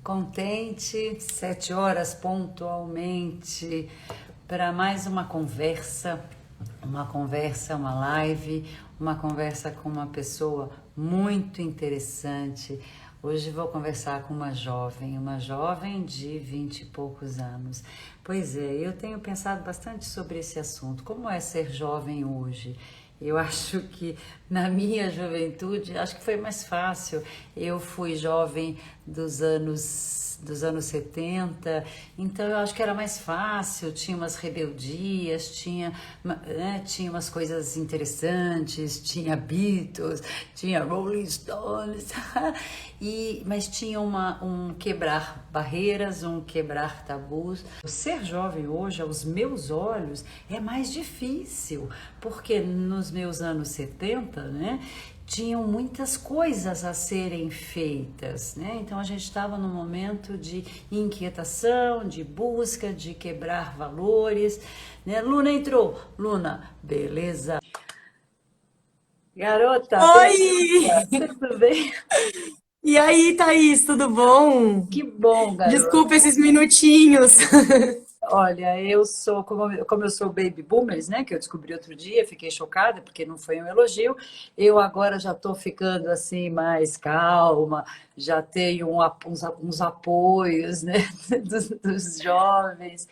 Contente, 7 horas pontualmente para mais uma live, uma conversa com uma pessoa muito interessante. Hoje vou conversar com uma jovem de 20 e poucos anos. Pois é, eu tenho pensado bastante sobre esse assunto. Como é ser jovem hoje? Eu acho que na minha juventude, acho que foi mais fácil. Eu fui jovem dos anos 70, então eu acho que era mais fácil, tinha umas rebeldias, tinha umas coisas interessantes, tinha Beatles, tinha Rolling Stones, mas tinha um quebrar barreiras, um quebrar tabus. Ser jovem hoje, aos meus olhos, é mais difícil, porque nos meus anos 70, né, tinham muitas coisas a serem feitas, né? Então a gente estava num momento de inquietação, de busca, de quebrar valores, né? Luna entrou. Luna, beleza. Garota, Oi! bem-vinda. Tudo bem? E aí, Thaís, tudo bom? Que bom, Desculpa garota. esses minutinhos. Olha, eu sou, como eu sou baby boomers, né, que eu descobri outro dia, fiquei chocada porque não foi um elogio. Eu agora já estou ficando assim mais calma, já tenho uns apoios, né, dos jovens.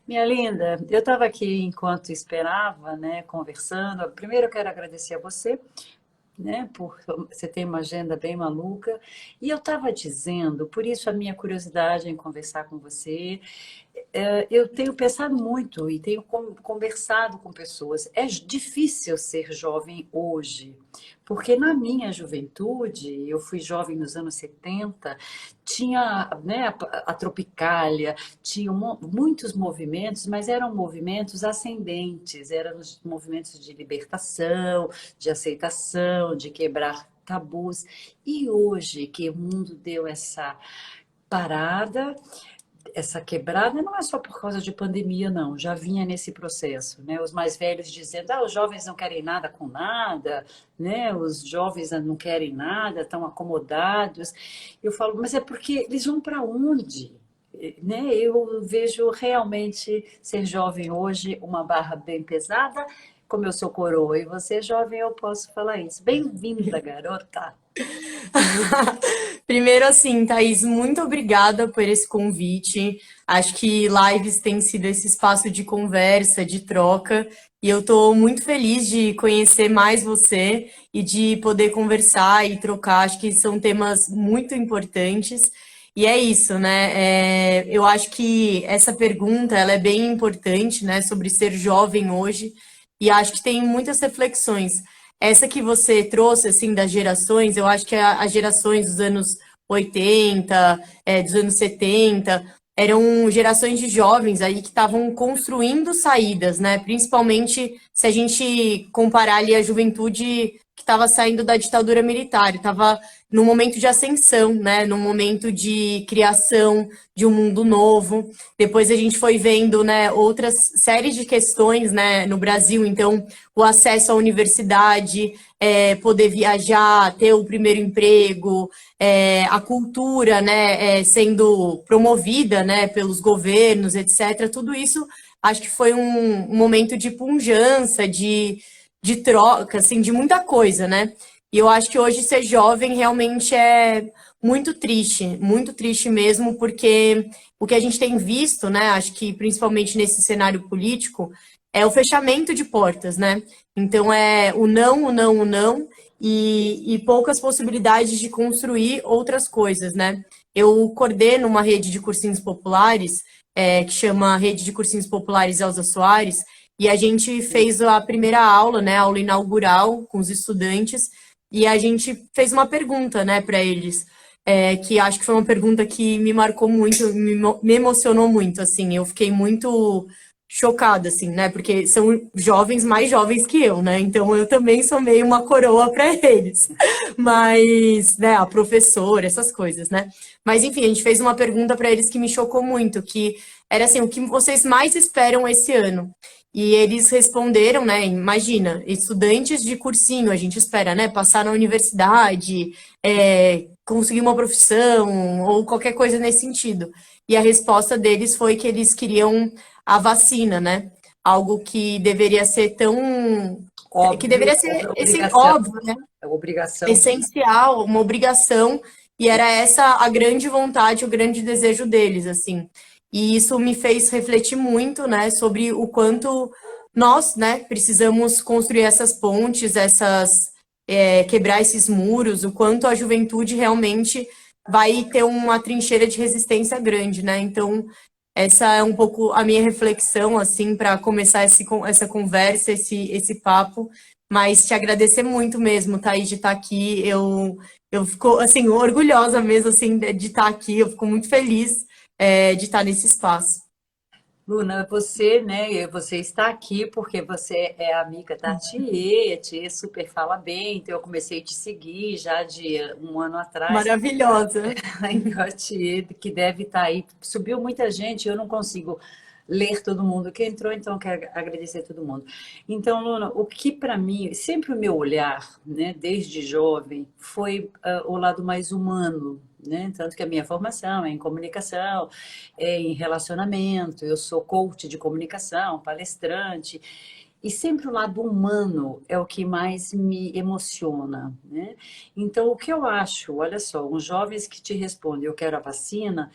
Minha linda, eu estava aqui enquanto esperava, né, conversando. Primeiro eu quero agradecer a você, né? Porque você tem uma agenda bem maluca. E eu estava dizendo, por isso a minha curiosidade em conversar com você. Eu tenho pensado muito e tenho conversado com pessoas. É difícil ser jovem hoje, porque na minha juventude, eu fui jovem nos anos 70, tinha, né, a Tropicália, tinha muitos movimentos, mas eram movimentos ascendentes, eram os movimentos de libertação, de aceitação, de quebrar tabus. E hoje que o mundo deu essa parada, essa quebrada não é só por causa de pandemia, não. Já vinha nesse processo, né? Os mais velhos dizendo, os jovens não querem nada com nada, né? Os jovens não querem nada, estão acomodados. Eu falo, mas é porque eles vão para onde? Né? Eu vejo realmente ser jovem hoje uma barra bem pesada. Como eu sou coroa e você é jovem, eu posso falar isso. Bem-vinda, garota. Primeiro, assim, Thaís, muito obrigada por esse convite. Acho que lives têm sido esse espaço de conversa, de troca, e eu estou muito feliz de conhecer mais você e de poder conversar e trocar. Acho que são temas muito importantes. E é isso, né? Eu acho que essa pergunta ela é bem importante, né, sobre ser jovem hoje, e acho que tem muitas reflexões. Essa que você trouxe, assim, das gerações, eu acho que as gerações dos anos 80, dos anos 70, eram gerações de jovens aí que estavam construindo saídas, né? Principalmente se a gente comparar ali a juventude que estava saindo da ditadura militar, estava num momento de ascensão, né? Num momento de criação de um mundo novo. Depois a gente foi vendo, né, outras séries de questões, né, no Brasil. Então, o acesso à universidade, poder viajar, ter o primeiro emprego, a cultura, né, sendo promovida, né, pelos governos, etc. Tudo isso, acho que foi um momento de pujança, de troca, assim, de muita coisa, né? E eu acho que hoje ser jovem realmente é muito triste mesmo, porque o que a gente tem visto, né, acho que principalmente nesse cenário político, é o fechamento de portas, né? Então é o não, o não, o não, e poucas possibilidades de construir outras coisas, né? Eu coordeno uma rede de cursinhos populares, que chama Rede de Cursinhos Populares Elza Soares, e a gente fez a primeira aula, né, a aula inaugural com os estudantes, e a gente fez uma pergunta, né, para eles, que acho que foi uma pergunta que me marcou muito, me emocionou muito, assim, eu fiquei muito chocada, assim, né, porque são jovens mais jovens que eu, né, então eu também sou meio uma coroa para eles, mas, né, a professora, essas coisas, né, mas enfim, a gente fez uma pergunta para eles que me chocou muito, que era assim, o que vocês mais esperam esse ano? E eles responderam, né? Imagina, estudantes de cursinho, a gente espera, né? Passar na universidade, conseguir uma profissão ou qualquer coisa nesse sentido. E a resposta deles foi que eles queriam a vacina, né? Algo que deveria ser tão, que Óbvio, deveria ser esse obrigação, óbvio, né? obrigação. Essencial, uma obrigação, e era essa a grande vontade, o grande desejo deles, assim. E isso me fez refletir muito, né, sobre o quanto nós, né, precisamos construir essas pontes, quebrar esses muros, o quanto a juventude realmente vai ter uma trincheira de resistência grande, né? Então, essa é um pouco a minha reflexão, assim, para começar essa conversa, esse papo. Mas te agradecer muito mesmo, Thaís, de estar aqui. Eu fico, assim, orgulhosa mesmo, assim, de estar aqui. Eu fico muito feliz, de estar nesse espaço. Luna, você, né? Você está aqui porque você é amiga da Thier, a Thier super fala bem, então eu comecei a te seguir já de um ano atrás. Maravilhosa. Em Gautier, que deve estar aí. Subiu muita gente, eu não consigo ler todo mundo que entrou, então eu quero agradecer a todo mundo. Então, Luna, o que para mim, sempre o meu olhar, né, desde jovem, foi o lado mais humano, né? Tanto que a minha formação é em comunicação, é em relacionamento, eu sou coach de comunicação, palestrante, e sempre o lado humano é o que mais me emociona, né? Então, o que eu acho, olha só, os jovens que te respondem, eu quero a vacina,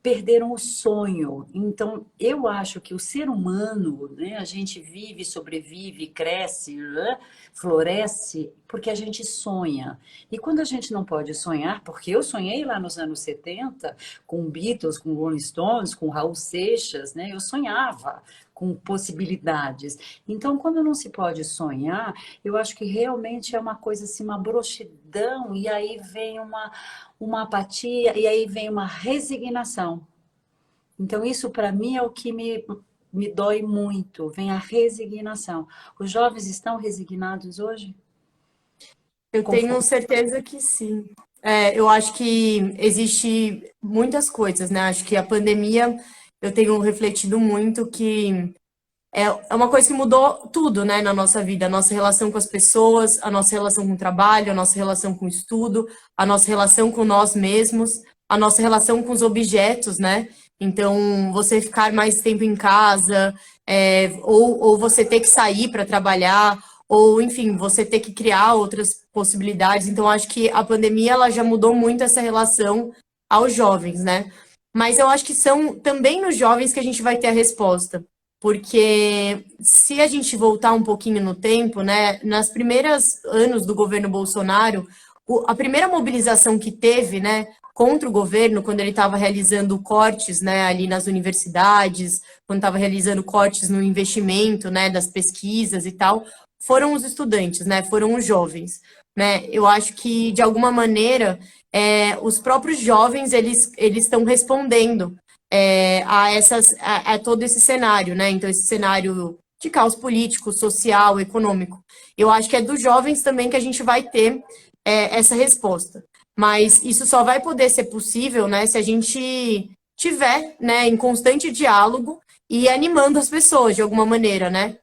perderam o sonho. Então, eu acho que o ser humano, né, a gente vive, sobrevive, cresce, né, floresce, porque a gente sonha. E quando a gente não pode sonhar, porque eu sonhei lá nos anos 70 com Beatles, com Rolling Stones, com Raul Seixas, né, eu sonhava com possibilidades. Então, quando não se pode sonhar, eu acho que realmente é uma coisa assim, uma broxidão, e aí vem uma apatia e aí vem uma resignação. Então, isso para mim é o que me dói muito, vem a resignação. Os jovens estão resignados hoje? Eu tenho Conforme. certeza que sim. Eu acho que existe muitas coisas, né? Acho que a pandemia, eu tenho refletido muito que é uma coisa que mudou tudo, né, na nossa vida, a nossa relação com as pessoas, a nossa relação com o trabalho, a nossa relação com o estudo, a nossa relação com nós mesmos, a nossa relação com os objetos, né? Então, você ficar mais tempo em casa, ou você ter que sair para trabalhar, ou, enfim, você ter que criar outras possibilidades. Então, acho que a pandemia, ela já mudou muito essa relação aos jovens, né? Mas eu acho que são também nos jovens que a gente vai ter a resposta. Porque se a gente voltar um pouquinho no tempo, né, nas primeiras anos do governo Bolsonaro, a primeira mobilização que teve, né, contra o governo, quando ele estava realizando cortes, né, ali nas universidades, quando estava realizando cortes no investimento, né, das pesquisas e tal, foram os estudantes, né, foram os jovens, né. Eu acho que de alguma maneira os próprios jovens eles estão respondendo a todo esse cenário, né? Então, esse cenário de caos político, social, econômico. Eu acho que é dos jovens também que a gente vai ter essa resposta. Mas isso só vai poder ser possível, né, se a gente tiver, né, em constante diálogo e animando as pessoas de alguma maneira, né,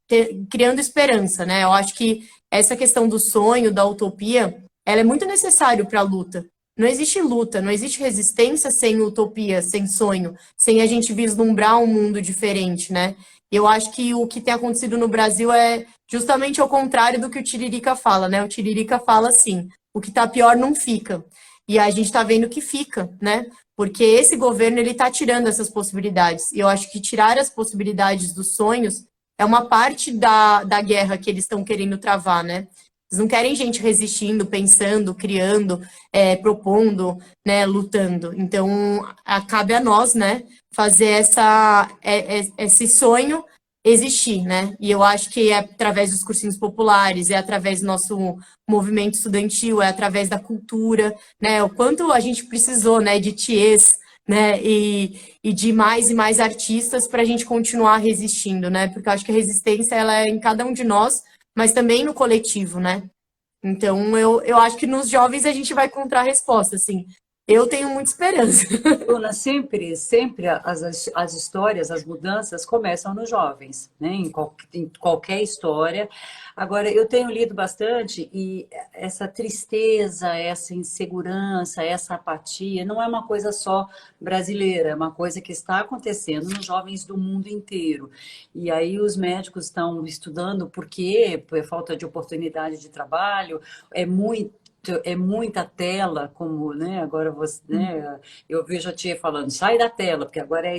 criando esperança, né. Eu acho que essa questão do sonho, da utopia, ela é muito necessário para a luta. Não existe luta, não existe resistência sem utopia, sem sonho, sem a gente vislumbrar um mundo diferente, né? Eu acho que o que tem acontecido no Brasil é justamente ao contrário do que o Tiririca fala, né? O Tiririca fala assim: o que tá pior não fica. E a gente tá vendo que fica, né? Porque esse governo ele tá tirando essas possibilidades. E eu acho que tirar as possibilidades dos sonhos é uma parte da guerra que eles estão querendo travar, né? Eles não querem gente resistindo, pensando, criando, propondo, né, lutando. Então, cabe a nós, né, fazer esse sonho existir, né? E eu acho que é através dos cursinhos populares, é através do nosso movimento estudantil, é através da cultura, né? O quanto a gente precisou, né, de tiês, né, e de mais e mais artistas para a gente continuar resistindo, né? Porque eu acho que a resistência ela é em cada um de nós, mas também no coletivo, né? Então, eu acho que nos jovens a gente vai encontrar a resposta, assim. Eu tenho muita esperança. Bruna, sempre as histórias, as mudanças começam nos jovens, né? Em qualquer história. Agora, eu tenho lido bastante e essa tristeza, essa insegurança, essa apatia, não é uma coisa só brasileira, é uma coisa que está acontecendo nos jovens do mundo inteiro. E aí os médicos estão estudando por quê? Por falta de oportunidade de trabalho, é muito. É muita tela, como, né, agora você, né, eu vejo a tia falando, sai da tela, porque agora é a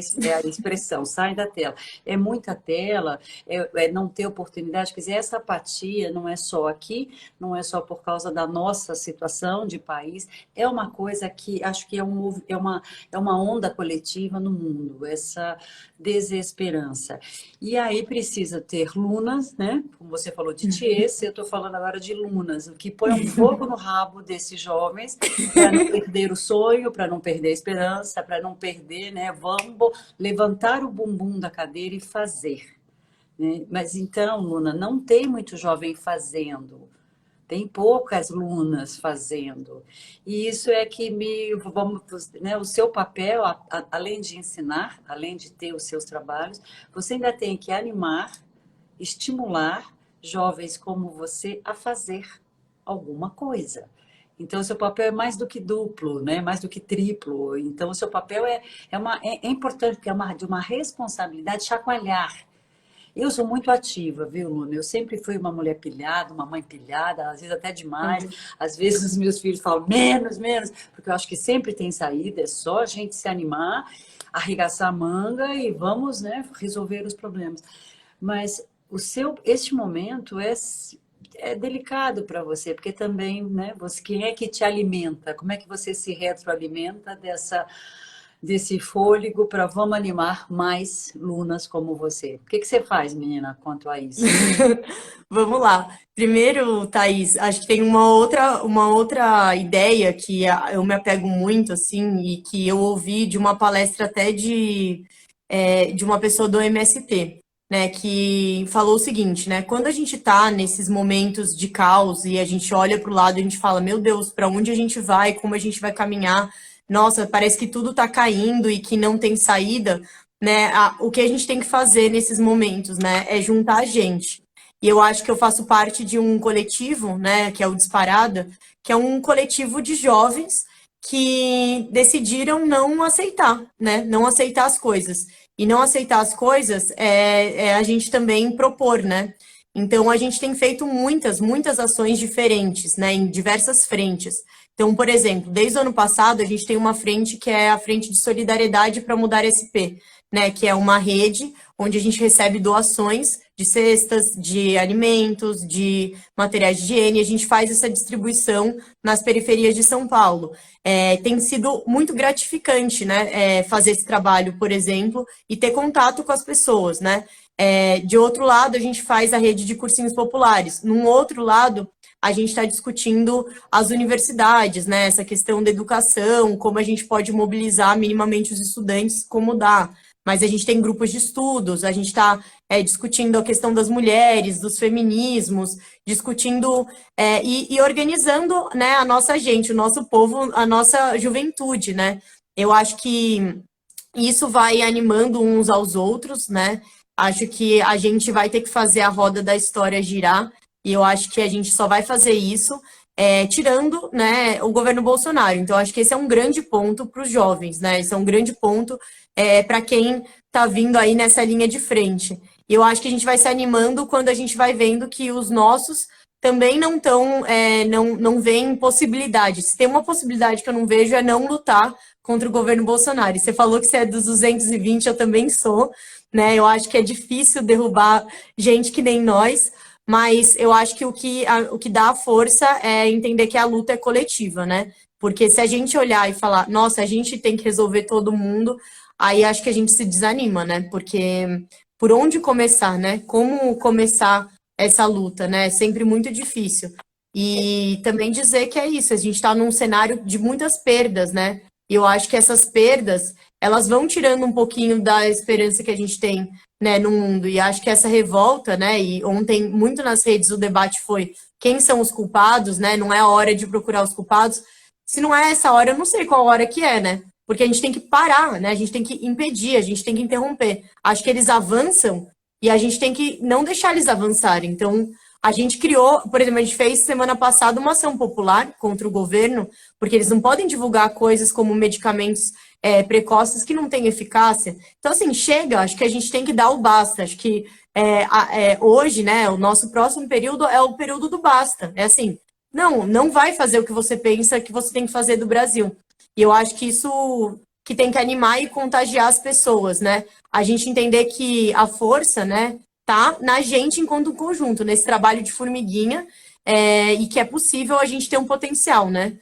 expressão, sai da tela. É muita tela, é não ter oportunidade, quer dizer, essa apatia não é só aqui, não é só por causa da nossa situação de país, é uma coisa que acho que é uma onda coletiva no mundo, essa desesperança. E aí precisa ter lunas, né? Como você falou de Tiês, eu estou falando agora de lunas, o que põe um fogo no rabo desses jovens para não perder o sonho, para não perder a esperança, para não perder, né? Vamos levantar o bumbum da cadeira e fazer. Né? Mas então, Luna, não tem muito jovem fazendo. Tem poucas lunas fazendo. E isso é que vamos, né, o seu papel, além de ensinar, além de ter os seus trabalhos, você ainda tem que animar, estimular jovens como você a fazer alguma coisa. Então, o seu papel é mais do que duplo, né? Mais do que triplo. Então, o seu papel é importante, porque de uma responsabilidade chacoalhar. Eu sou muito ativa, viu, Luna? Eu sempre fui uma mulher pilhada, uma mãe pilhada, às vezes até demais. Às vezes os meus filhos falam menos, menos, porque eu acho que sempre tem saída, é só a gente se animar, arregaçar a manga e vamos, né, resolver os problemas. Mas este momento é delicado para você, porque também, né, quem é que te alimenta? Como é que você se retroalimenta desse fôlego para vamos animar mais lunas como você? O que você faz, menina, quanto a isso? Vamos lá. Primeiro, Thaís, acho que tem uma outra ideia que eu me apego muito, assim, e que eu ouvi de uma palestra até de uma pessoa do MST, né, que falou o seguinte, né, quando a gente tá nesses momentos de caos e a gente olha para o lado e a gente fala, meu Deus, para onde a gente vai, como a gente vai caminhar, nossa, parece que tudo tá caindo e que não tem saída, né, o que a gente tem que fazer nesses momentos, né, é juntar a gente. E eu acho que eu faço parte de um coletivo, né, que é o Disparada, que é um coletivo de jovens que decidiram não aceitar, né, não aceitar as coisas. E não aceitar as coisas é a gente também propor, né? Então, a gente tem feito muitas ações diferentes, né, em diversas frentes. Então, por exemplo, desde o ano passado, a gente tem uma frente que é a Frente de Solidariedade para Mudar SP, né, que é uma rede onde a gente recebe doações de cestas, de alimentos, de materiais de higiene, e a gente faz essa distribuição nas periferias de São Paulo. Tem sido muito gratificante, né, fazer esse trabalho, por exemplo, e ter contato com as pessoas, né? De outro lado, a gente faz a rede de cursinhos populares. Num outro lado, a gente está discutindo as universidades, né? Essa questão da educação, como a gente pode mobilizar minimamente os estudantes, como dá. Mas a gente tem grupos de estudos, a gente está discutindo a questão das mulheres, dos feminismos, discutindo e organizando, né, a nossa gente, o nosso povo, a nossa juventude, né? Eu acho que isso vai animando uns aos outros, né? Acho que a gente vai ter que fazer a roda da história girar, e eu acho que a gente só vai fazer isso tirando, né, o governo Bolsonaro. Então, acho que esse é um grande ponto para os jovens, né? Esse é um grande ponto para quem está vindo aí nessa linha de frente. E eu acho que a gente vai se animando quando a gente vai vendo que os nossos também não estão, não veem possibilidade. Se tem uma possibilidade que eu não vejo é não lutar contra o governo Bolsonaro. E você falou que você é dos 220, eu também sou, né? Eu acho que é difícil derrubar gente que nem nós, mas eu acho que o que dá força é entender que a luta é coletiva, né? Porque se a gente olhar e falar, nossa, a gente tem que resolver todo mundo, aí acho que a gente se desanima, né? Porque por onde começar, né? Como começar essa luta, né? É sempre muito difícil. E também dizer que é isso, a gente está num cenário de muitas perdas, né? E eu acho que essas perdas, elas vão tirando um pouquinho da esperança que a gente tem, né, no mundo. E acho que essa revolta, né, e ontem muito nas redes o debate foi quem são os culpados, né? Não é a hora de procurar os culpados, Se não é essa hora, eu não sei qual hora que é, né? Porque a gente tem que parar, né? A gente tem que impedir, a gente tem que interromper. Acho que eles avançam e a gente tem que não deixar eles avançarem. Então, a gente criou, por exemplo, a gente fez semana passada uma ação popular contra o governo, porque eles não podem divulgar coisas como medicamentos precoces que não têm eficácia. Então, assim, chega, acho que a gente tem que dar o basta. Acho que hoje, né, o nosso próximo período é o período do basta. É assim, não vai fazer o que você pensa que você tem que fazer do Brasil. E eu acho que isso que tem que animar e contagiar as pessoas, né? A gente entender que a força, né, tá na gente enquanto um conjunto, nesse trabalho de formiguinha, e que é possível a gente ter um potencial, né?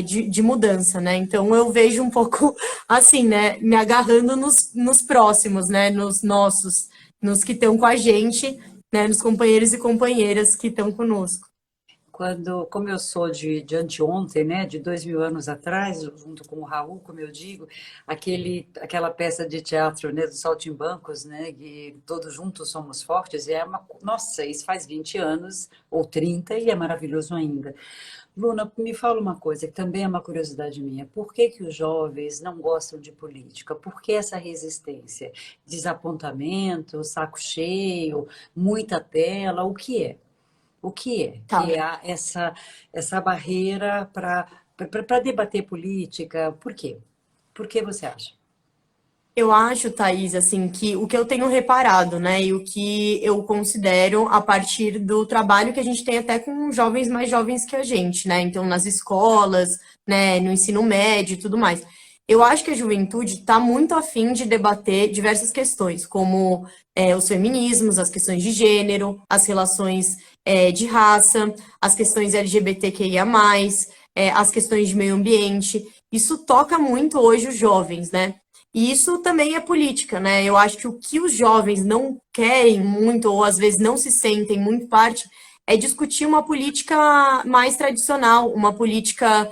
De mudança, né? Então eu vejo um pouco assim, né? Me agarrando nos próximos, né? Nos nossos, nos que estão com a gente, né? Nos companheiros e companheiras que estão conosco. Como eu sou de anteontem, né, de 2000 anos atrás, junto com o Raul, como eu digo, aquela peça de teatro, né, dos Saltimbancos, né, que todos juntos somos fortes, nossa, isso faz 20 anos ou 30 e é maravilhoso ainda. Luna, me fala uma coisa, que também é uma curiosidade minha. Por que que os jovens não gostam de política? Por que essa resistência? Desapontamento, saco cheio, muita tela, o que é? O que Tá. é essa barreira para debater política? Por quê? Por que você acha? Eu acho, Thaís, assim, que o que eu tenho reparado, né, e o que eu considero a partir do trabalho que a gente tem até com jovens mais jovens que a gente, né, então nas escolas, né, no ensino médio e tudo mais. Eu acho que a juventude está muito afim de debater diversas questões, como os feminismos, as questões de gênero, as relações de raça, as questões LGBTQIA+, as questões de meio ambiente. Isso toca muito hoje os jovens, né? E isso também é política, né? Eu acho que o que os jovens não querem muito, ou às vezes não se sentem muito parte, é discutir uma política mais tradicional, uma política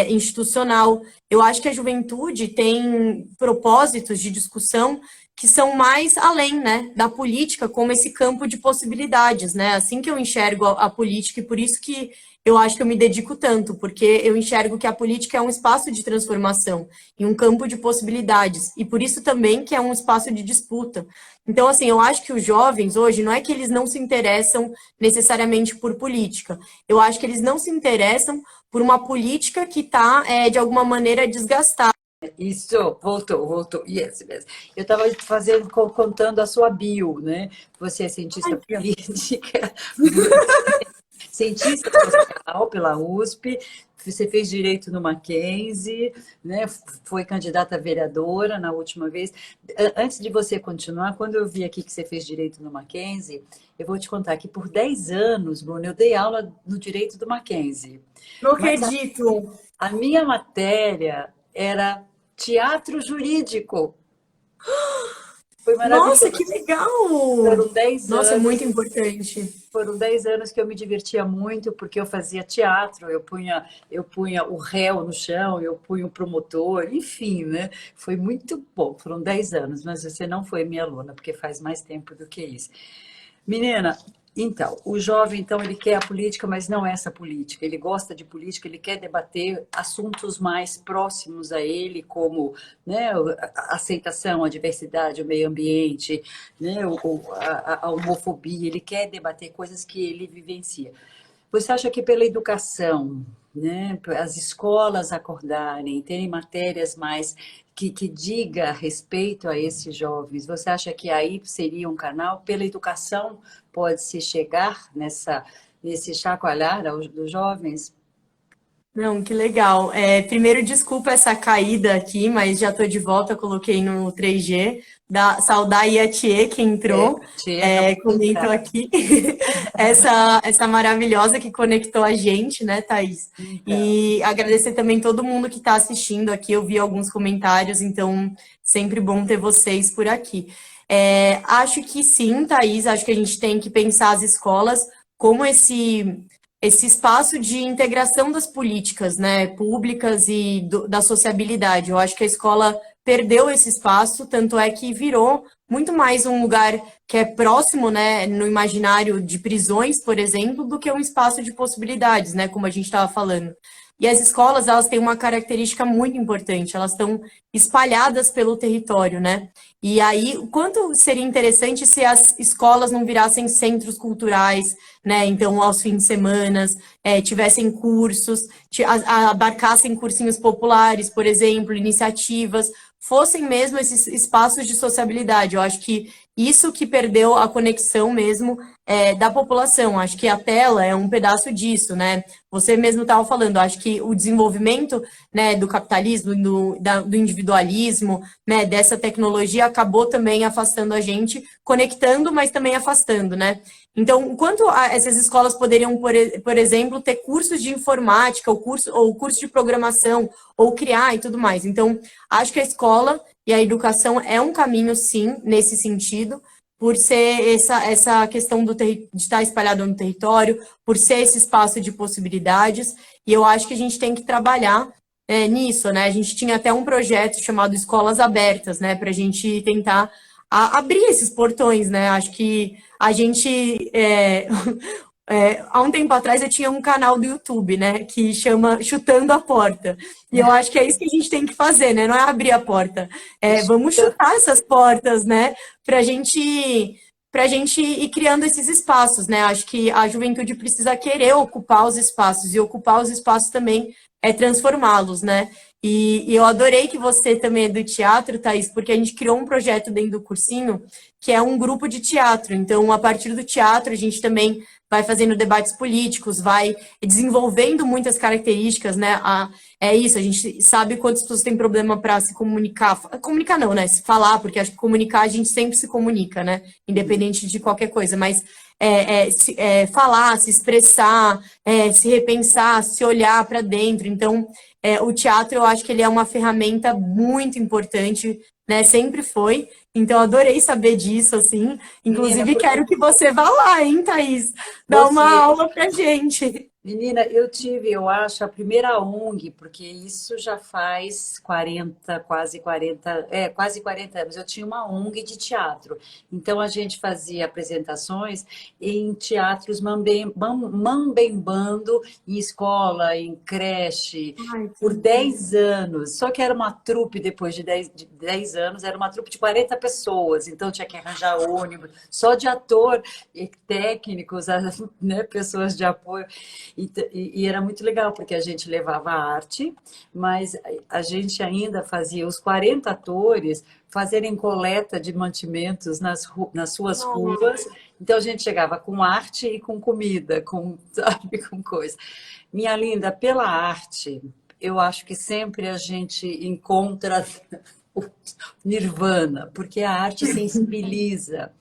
institucional. Eu acho que a juventude tem propósitos de discussão que são mais além, né, da política, como esse campo de possibilidades, né? Assim que eu enxergo a política, e por isso que eu acho que eu me dedico tanto, porque eu enxergo que a política é um espaço de transformação e um campo de possibilidades, e por isso também que é um espaço de disputa. Então, assim, eu acho que os jovens hoje não é que eles não se interessam necessariamente por política, eu acho que eles não se interessam por uma política que está, de alguma maneira, desgastada. Isso, voltou. Yes, mesmo. Eu estava contando a sua bio, né? Você é cientista política, cientista social pela USP, você fez direito no Mackenzie, né? Foi candidata a vereadora na última vez. Antes de você continuar, quando eu vi aqui que você fez direito no Mackenzie, eu vou te contar que por 10 anos, Bruno, eu dei aula no direito do Mackenzie. Não Mas acredito! a minha matéria era teatro jurídico. Foi Nossa, que maravilhoso. legal! Foram 10 Nossa, é anos muito importante. Foram 10 anos que eu me divertia muito, porque eu fazia teatro, eu punha o réu no chão, eu punha o promotor, enfim, né? Foi muito bom, foram 10 anos, mas você não foi minha aluna, porque faz mais tempo do que isso. Menina, então, o jovem, então, ele quer a política, mas não essa política. Ele gosta de política, ele quer debater assuntos mais próximos a ele, como, né, a aceitação, a diversidade, o meio ambiente, né, a homofobia. Ele quer debater coisas que ele vivencia. Você acha que pela educação, né, as escolas acordarem, terem matérias mais que diga respeito a esses jovens, você acha que aí seria um canal? Pela educação pode-se chegar nesse chacoalhar dos jovens? Não, que legal. Primeiro, desculpa essa caída aqui, mas já estou de volta, coloquei no 3G. Saudar a Tia que entrou, Tia, acabou de comentou entrar. aqui. Essa maravilhosa que conectou a gente, né, Thaís? Então, E agradecer também todo mundo que está assistindo aqui. Eu vi alguns comentários, então sempre bom ter vocês por aqui. Acho que sim, Thaís, acho que a gente tem que pensar as escolas como esse espaço de integração das políticas, né, públicas e da sociabilidade. Eu acho que a escola perdeu esse espaço, tanto é que virou muito mais um lugar que é próximo, né, no imaginário de prisões, por exemplo, do que um espaço de possibilidades, né, como a gente estava falando. E as escolas, elas têm uma característica muito importante, elas estão espalhadas pelo território, né? E aí, o quanto seria interessante se as escolas não virassem centros culturais, né? Então, aos fins de semana, tivessem cursos, abarcassem cursinhos populares, por exemplo, iniciativas, fossem mesmo esses espaços de sociabilidade. Eu acho que isso que perdeu a conexão mesmo da população. Acho que a tela é um pedaço disso, né? Você mesmo estava falando, acho que o desenvolvimento, né, do capitalismo, do individualismo, né, dessa tecnologia acabou também afastando a gente, conectando, mas também afastando, né? Então, quanto essas escolas poderiam, por exemplo, ter cursos de informática, ou curso de programação, ou criar e tudo mais. Então, acho que a escola e a educação é um caminho, sim, nesse sentido, por ser essa questão de estar espalhado no território, por ser esse espaço de possibilidades, e eu acho que a gente tem que trabalhar nisso, né? A gente tinha até um projeto chamado Escolas Abertas, né, para a gente tentar abrir esses portões, né? Acho que a gente há um tempo atrás eu tinha um canal do YouTube, né, que chama Chutando a Porta. E eu acho que é isso que a gente tem que fazer, né? Não é abrir a porta. Vamos chutar essas portas, né? Para gente ir criando esses espaços, né? Acho que a juventude precisa querer ocupar os espaços, e ocupar os espaços também é transformá-los, né? E eu adorei que você também é do teatro, Thaís, porque a gente criou um projeto dentro do cursinho, que é um grupo de teatro. Então, a partir do teatro, a gente também vai fazendo debates políticos, vai desenvolvendo muitas características, né? É isso, a gente sabe quantas pessoas têm problema para se comunicar. Comunicar não, né? Se falar, porque acho que comunicar a gente sempre se comunica, né? Independente de qualquer coisa, mas falar, se expressar, se repensar, se olhar para dentro. Então, o teatro, eu acho que ele é uma ferramenta muito importante, né? Sempre foi. Então, adorei saber disso, assim. Menina, Inclusive, porque quero que você vá lá, hein, Thaís? Dar uma você, aula pra gente. menina, eu tive, eu acho, a primeira ONG, porque isso já faz 40, quase 40 anos. Eu tinha uma ONG de teatro. Então a gente fazia apresentações em teatros mambembando, em escola, em creche, Ai, que por incrível. 10 anos. Só que era uma trupe, depois de 10 anos, era uma trupe de 40 pessoas. Então tinha que arranjar ônibus, só de ator e técnicos, né, pessoas de apoio. E era muito legal, porque a gente levava a arte, mas a gente ainda fazia os 40 atores fazerem coleta de mantimentos nas suas Nossa. ruas. Então a gente chegava com arte e com comida, com, sabe, com coisa. Minha linda, pela arte, eu acho que sempre a gente encontra o nirvana, porque a arte sensibiliza,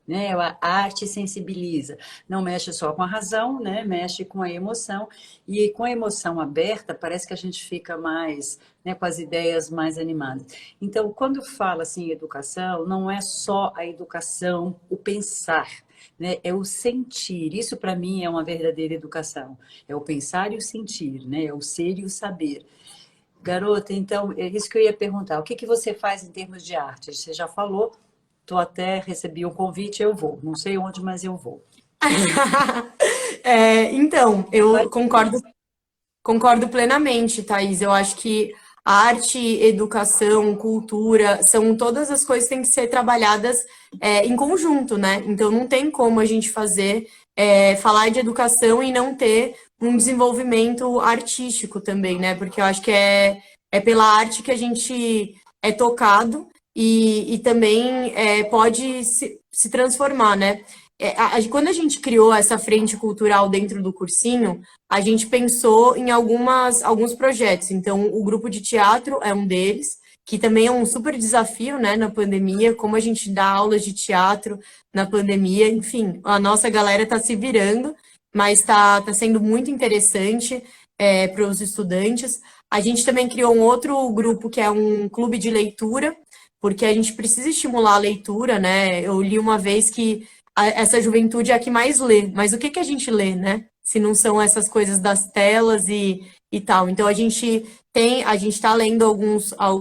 né? A arte sensibiliza, não mexe só com a razão, né? Mexe com a emoção, e com a emoção aberta parece que a gente fica mais, né, com as ideias mais animadas. Então, quando fala assim em educação, não é só a educação, o pensar, né? É o sentir. Isso para mim é uma verdadeira educação. É o pensar e o sentir, né? É o ser e o saber. Garota, então, é isso que eu ia perguntar. O que que você faz em termos de arte? Você já falou, tô até recebi um convite, eu vou. Não sei onde, mas eu vou. Então, Vai eu dizer. concordo plenamente, Thaís. Eu acho que a arte, educação, cultura, são todas as coisas que têm que ser trabalhadas em conjunto, né? Então, não tem como a gente falar de educação e não ter um desenvolvimento artístico também, né? Porque eu acho que é pela arte que a gente é tocado e também pode se transformar, né? Quando a gente criou essa frente cultural dentro do cursinho, a gente pensou em alguns projetos. Então, o grupo de teatro é um deles, que também é um super desafio, né, na pandemia, como a gente dá aulas de teatro na pandemia. Enfim, a nossa galera está se virando, mas está sendo muito interessante para os estudantes. A gente também criou um outro grupo que é um clube de leitura, porque a gente precisa estimular a leitura, né? Eu li uma vez que essa juventude é a que mais lê, mas o que que a gente lê, né? Se não são essas coisas das telas e tal. Então a gente está lendo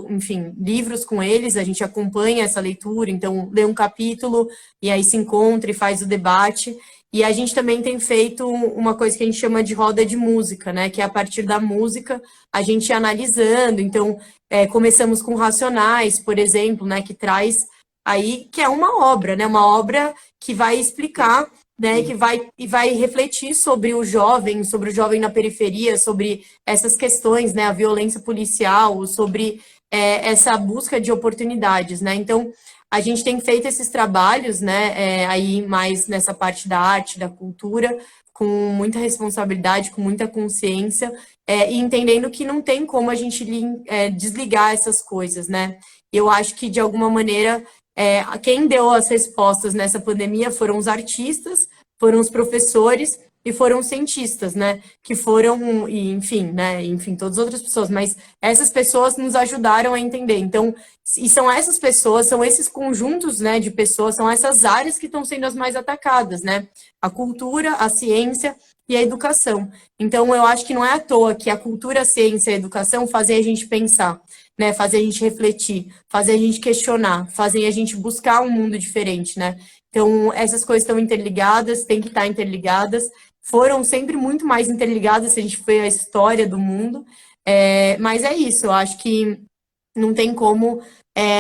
enfim, livros com eles, a gente acompanha essa leitura, então lê um capítulo e aí se encontra e faz o debate. E a gente também tem feito uma coisa que a gente chama de roda de música, né? Que é a partir da música a gente analisando. Então, começamos com Racionais, por exemplo, né? Que traz aí, que é uma obra, né? Uma obra que vai explicar, né? Que vai refletir sobre o jovem na periferia, sobre essas questões, né? A violência policial, sobre essa busca de oportunidades, né? Então, a gente tem feito esses trabalhos, né, aí mais nessa parte da arte, da cultura, com muita responsabilidade, com muita consciência, e entendendo que não tem como a gente desligar essas coisas, né? Eu acho que, de alguma maneira, quem deu as respostas nessa pandemia foram os artistas, foram os professores e foram os cientistas, né? Que foram, e, enfim, né? Enfim, todas as outras pessoas, mas essas pessoas nos ajudaram a entender. Então, e são essas pessoas, são esses conjuntos, né, de pessoas, são essas áreas que estão sendo as mais atacadas, né? A cultura, a ciência e a educação. Então, eu acho que não é à toa que a cultura, a ciência e a educação fazem a gente pensar, né? Fazem a gente refletir, fazem a gente questionar, fazem a gente buscar um mundo diferente, né? Então, essas coisas estão interligadas, têm que estar interligadas, foram sempre muito mais interligadas se a gente for a história do mundo, mas é isso, eu acho que não tem como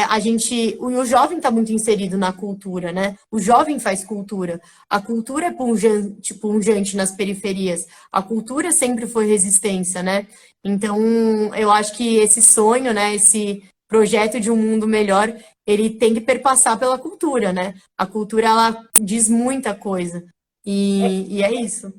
a gente. O jovem está muito inserido na cultura, né? O jovem faz cultura. A cultura é pungente, pungente nas periferias. A cultura sempre foi resistência, né? Então, eu acho que esse sonho, né? Esse projeto de um mundo melhor, ele tem que perpassar pela cultura, né? A cultura, ela diz muita coisa. E é isso.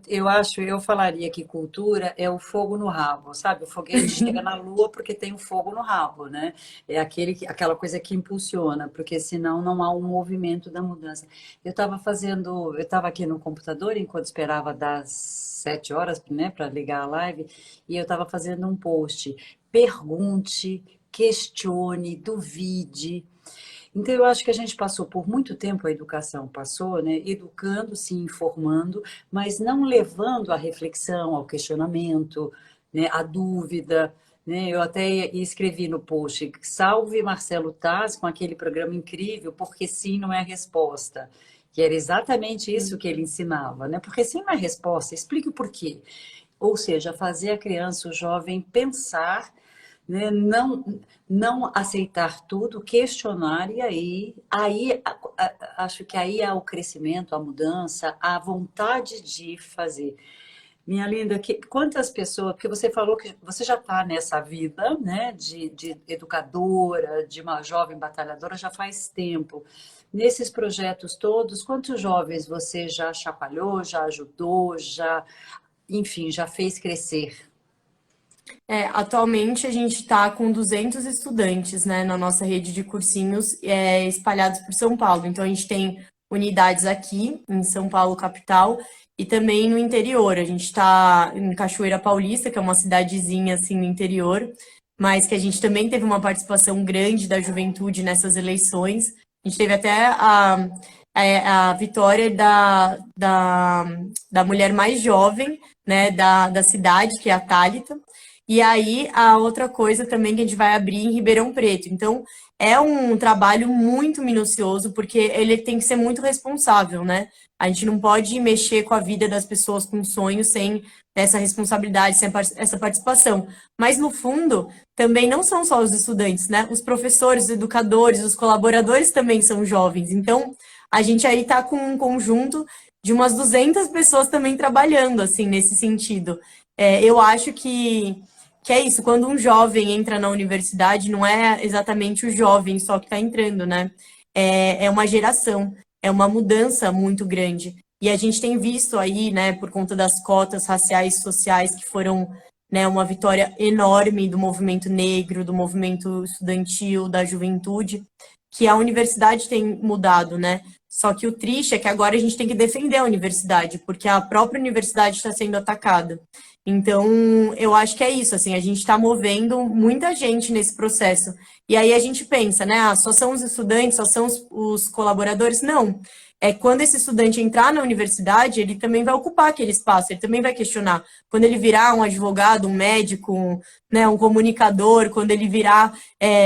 Eu falaria que cultura é o fogo no rabo, sabe? O foguete chega na lua porque tem o fogo no rabo, né? É aquela coisa que impulsiona, porque senão não há um movimento da mudança. Eu estava aqui no computador enquanto esperava das 7 horas, né, para ligar a live, e eu estava fazendo um post. Pergunte, questione, duvide. Então, eu acho que a gente passou por muito tempo, a educação passou, né, educando, se informando, mas não levando à reflexão, ao questionamento, né, à dúvida. Né? Eu até escrevi no post, salve Marcelo Taz com aquele programa incrível, porque sim não é resposta. Que era exatamente isso que ele ensinava, né? Porque sim não é resposta, explique o porquê. Ou seja, fazer a criança, o jovem pensar, né? Não aceitar tudo, questionar, e acho que aí há o crescimento, a mudança, a vontade de fazer. Minha linda, quantas pessoas, porque você falou que você já está nessa vida, né, de educadora, de uma jovem batalhadora já faz tempo. Nesses projetos todos, quantos jovens você já chacoalhou, já ajudou, enfim, já fez crescer? Atualmente a gente está com 200 estudantes, né, na nossa rede de cursinhos espalhados por São Paulo. Então a gente tem unidades aqui em São Paulo, capital, e também no interior. A gente está em Cachoeira Paulista, que é uma cidadezinha assim no interior, mas que a gente também teve uma participação grande da juventude nessas eleições. A gente teve até a vitória da mulher mais jovem, né, da cidade, que é a Thalita. E aí, a outra coisa também que a gente vai abrir em Ribeirão Preto. Então, é um trabalho muito minucioso, porque ele tem que ser muito responsável, né? A gente não pode mexer com a vida das pessoas com sonhos sem essa responsabilidade, sem essa participação. Mas, no fundo, também não são só os estudantes, né? Os professores, os educadores, os colaboradores também são jovens. Então, a gente aí está com um conjunto de umas 200 pessoas também trabalhando, assim, nesse sentido. Eu acho que é isso, quando um jovem entra na universidade, não é exatamente o jovem só que está entrando, né? É uma geração, é uma mudança muito grande. E a gente tem visto aí, né, por conta das cotas raciais e sociais, que foram, né, uma vitória enorme do movimento negro, do movimento estudantil, da juventude, que a universidade tem mudado, né? Só que o triste é que agora a gente tem que defender a universidade, porque a própria universidade está sendo atacada. Então, eu acho que é isso, assim, a gente está movendo muita gente nesse processo. E aí a gente pensa, né, só são os estudantes, só são os colaboradores? Não. É quando esse estudante entrar na universidade, ele também vai ocupar aquele espaço, ele também vai questionar. Quando ele virar um advogado, um médico, né, um comunicador, quando ele virar,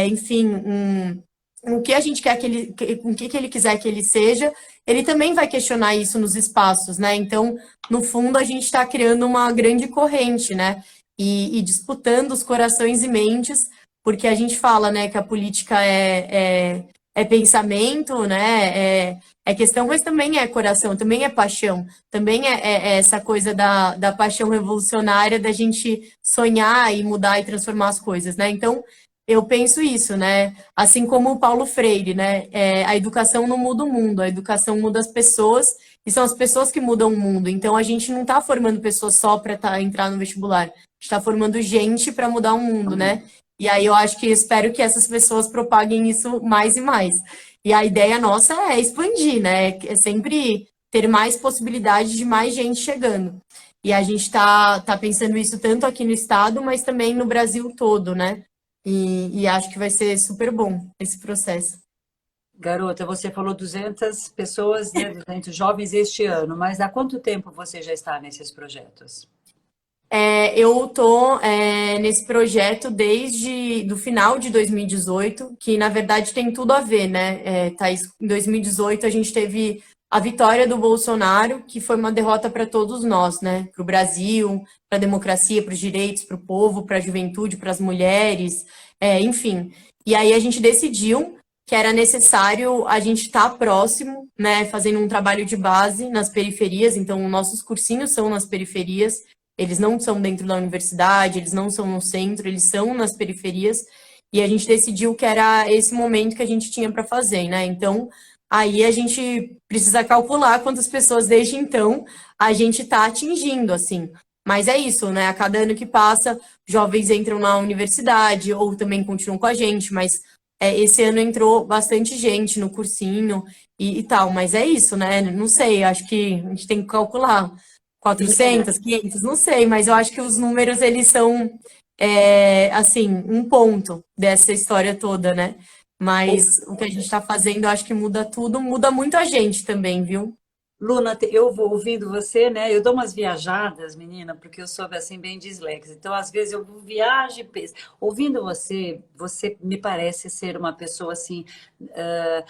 enfim, o que a gente quer que ele, o que ele quiser que ele seja, ele também vai questionar isso nos espaços, né? Então, no fundo, a gente está criando uma grande corrente, né? E disputando os corações e mentes, porque a gente fala, né, que a política é pensamento, né? É questão, mas também é coração, também é paixão, também é essa coisa da paixão revolucionária da gente sonhar e mudar e transformar as coisas, né? Então, eu penso isso, né? Assim como o Paulo Freire, né? A educação não muda o mundo, a educação muda as pessoas e são as pessoas que mudam o mundo. Então a gente não está formando pessoas só para entrar no vestibular, a gente está formando gente para mudar o mundo, né? E aí eu acho que espero que essas pessoas propaguem isso mais e mais. E a ideia nossa é expandir, né? É sempre ter mais possibilidades de mais gente chegando. E a gente tá pensando isso tanto aqui no estado, mas também no Brasil todo, né? E acho que vai ser super bom esse processo. Garota, você falou 200 pessoas, né, 200 jovens este ano, mas há quanto tempo você já está nesses projetos? Eu tô nesse projeto desde do final de 2018, que na verdade tem tudo a ver, né, Thaís? Em 2018 a gente teve a vitória do Bolsonaro, que foi uma derrota para todos nós, né? Para o Brasil, para a democracia, para os direitos, para o povo, para a juventude, para as mulheres, enfim. E aí a gente decidiu que era necessário a gente estar próximo, né, fazendo um trabalho de base nas periferias. Então, nossos cursinhos são nas periferias. Eles não são dentro da universidade, eles não são no centro, eles são nas periferias. E a gente decidiu que era esse momento que a gente tinha para fazer, né? Então, aí a gente precisa calcular quantas pessoas desde então a gente está atingindo, assim. Mas é isso, né? A cada ano que passa, jovens entram na universidade ou também continuam com a gente, mas esse ano entrou bastante gente no cursinho e tal. Mas é isso, né? Não sei, acho que a gente tem que calcular. Menina, 400, 500, não sei, mas eu acho que os números, eles são, assim, um ponto dessa história toda, né? Mas o que a gente está fazendo, eu acho que muda tudo, muda muito a gente também, viu? Luna, eu vou ouvindo você, né? Eu dou umas viajadas, menina, porque eu sou assim bem dislexa. Então, às vezes eu viajo e penso. Ouvindo você, você me parece ser uma pessoa assim, ah,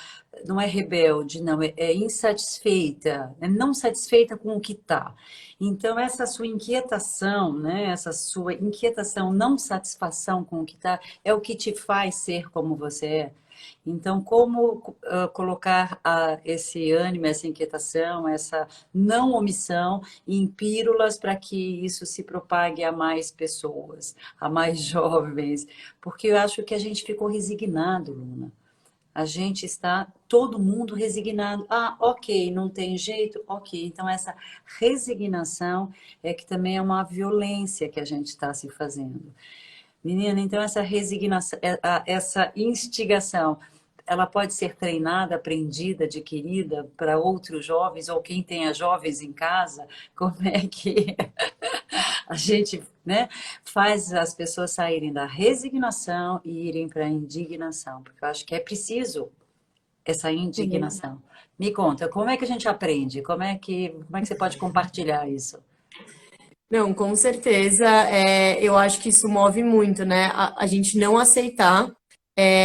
não é rebelde, não, é insatisfeita, é não satisfeita com o que está. Então, essa sua inquietação, né? Essa sua inquietação, não satisfação com o que está, é o que te faz ser como você é. Então, como colocar esse ânimo, essa inquietação, essa não omissão em pílulas para que isso se propague a mais pessoas, a mais jovens? Porque eu acho que a gente ficou resignado, Luna. A gente está, todo mundo resignado. Ah, ok, não tem jeito, ok. Então, essa resignação é que também é uma violência que a gente está se fazendo. Menina, então essa resignação, essa instigação, ela pode ser treinada, aprendida, adquirida para outros jovens ou quem tenha jovens em casa? Como é que a gente, né, faz as pessoas saírem da resignação e irem para a indignação? Porque eu acho que é preciso essa Sim. indignação. Me conta, como é que a gente aprende? Como é que você pode compartilhar isso? Não, com certeza, eu acho que isso move muito, né? A gente não aceitar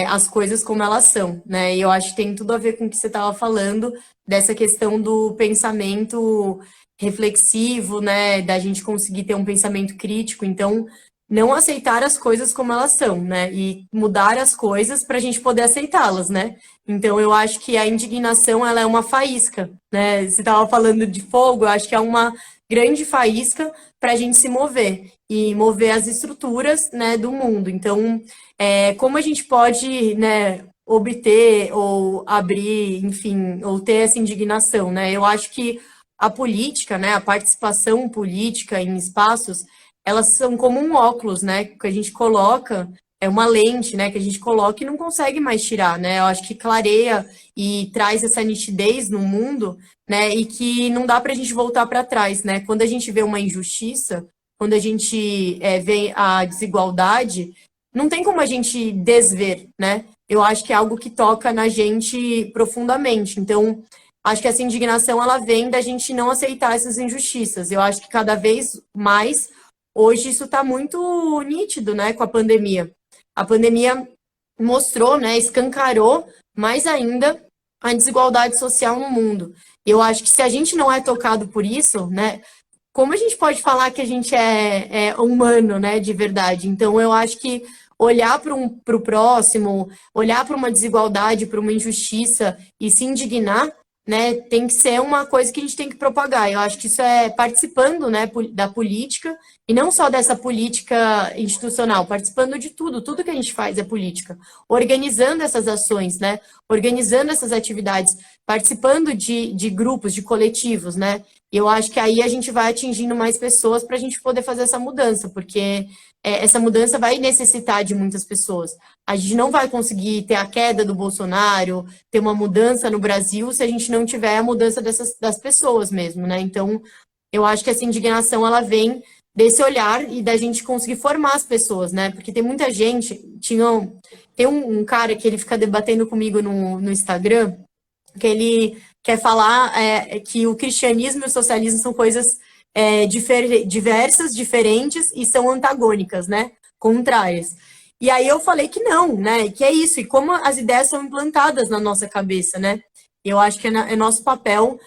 as coisas como elas são, né? E eu acho que tem tudo a ver com o que você estava falando, dessa questão do pensamento reflexivo, né? Da gente conseguir ter um pensamento crítico. Então, não aceitar as coisas como elas são, né? E mudar as coisas para a gente poder aceitá-las, né? Então, eu acho que a indignação, ela é uma faísca, né? Você estava falando de fogo, eu acho que é uma grande faísca para a gente se mover e mover as estruturas, né, do mundo. Então, como a gente pode, né, obter ou abrir, enfim, ou ter essa indignação, né? Eu acho que a política, né, a participação política em espaços, elas são como um óculos, né, que a gente coloca, é uma lente, né, que a gente coloca e não consegue mais tirar, né? Eu acho que clareia e traz essa nitidez no mundo, né, e que não dá para a gente voltar para trás, né? Quando a gente vê uma injustiça, quando a gente vê a desigualdade, não tem como a gente desver, né? Eu acho que é algo que toca na gente profundamente. Então, acho que essa indignação ela vem da gente não aceitar essas injustiças. Eu acho que cada vez mais hoje isso está muito nítido, né, com a pandemia. A pandemia mostrou, né, escancarou mais ainda a desigualdade social no mundo. Eu acho que se a gente não é tocado por isso, né, como a gente pode falar que a gente é humano, né, de verdade? Então, eu acho que olhar para o próximo, olhar para uma desigualdade, para uma injustiça e se indignar, né, tem que ser uma coisa que a gente tem que propagar. Eu acho que isso é participando, né, da política, e não só dessa política institucional, participando de tudo, tudo que a gente faz é política, organizando essas ações, né, organizando essas atividades, participando de grupos, de coletivos, né, e eu acho que aí a gente vai atingindo mais pessoas para a gente poder fazer essa mudança, porque essa mudança vai necessitar de muitas pessoas. A gente não vai conseguir ter a queda do Bolsonaro, ter uma mudança no Brasil, se a gente não tiver a mudança das pessoas mesmo, né? Então, eu acho que essa indignação, ela vem desse olhar e da gente conseguir formar as pessoas, né? Porque tem muita gente, tem um cara que ele fica debatendo comigo no Instagram, que ele quer falar que o cristianismo e o socialismo são coisas diversas, diferentes e são antagônicas, né? Contrárias. E aí eu falei que não, né? Que é isso, e como as ideias são implantadas na nossa cabeça, né? Eu acho que é nosso papel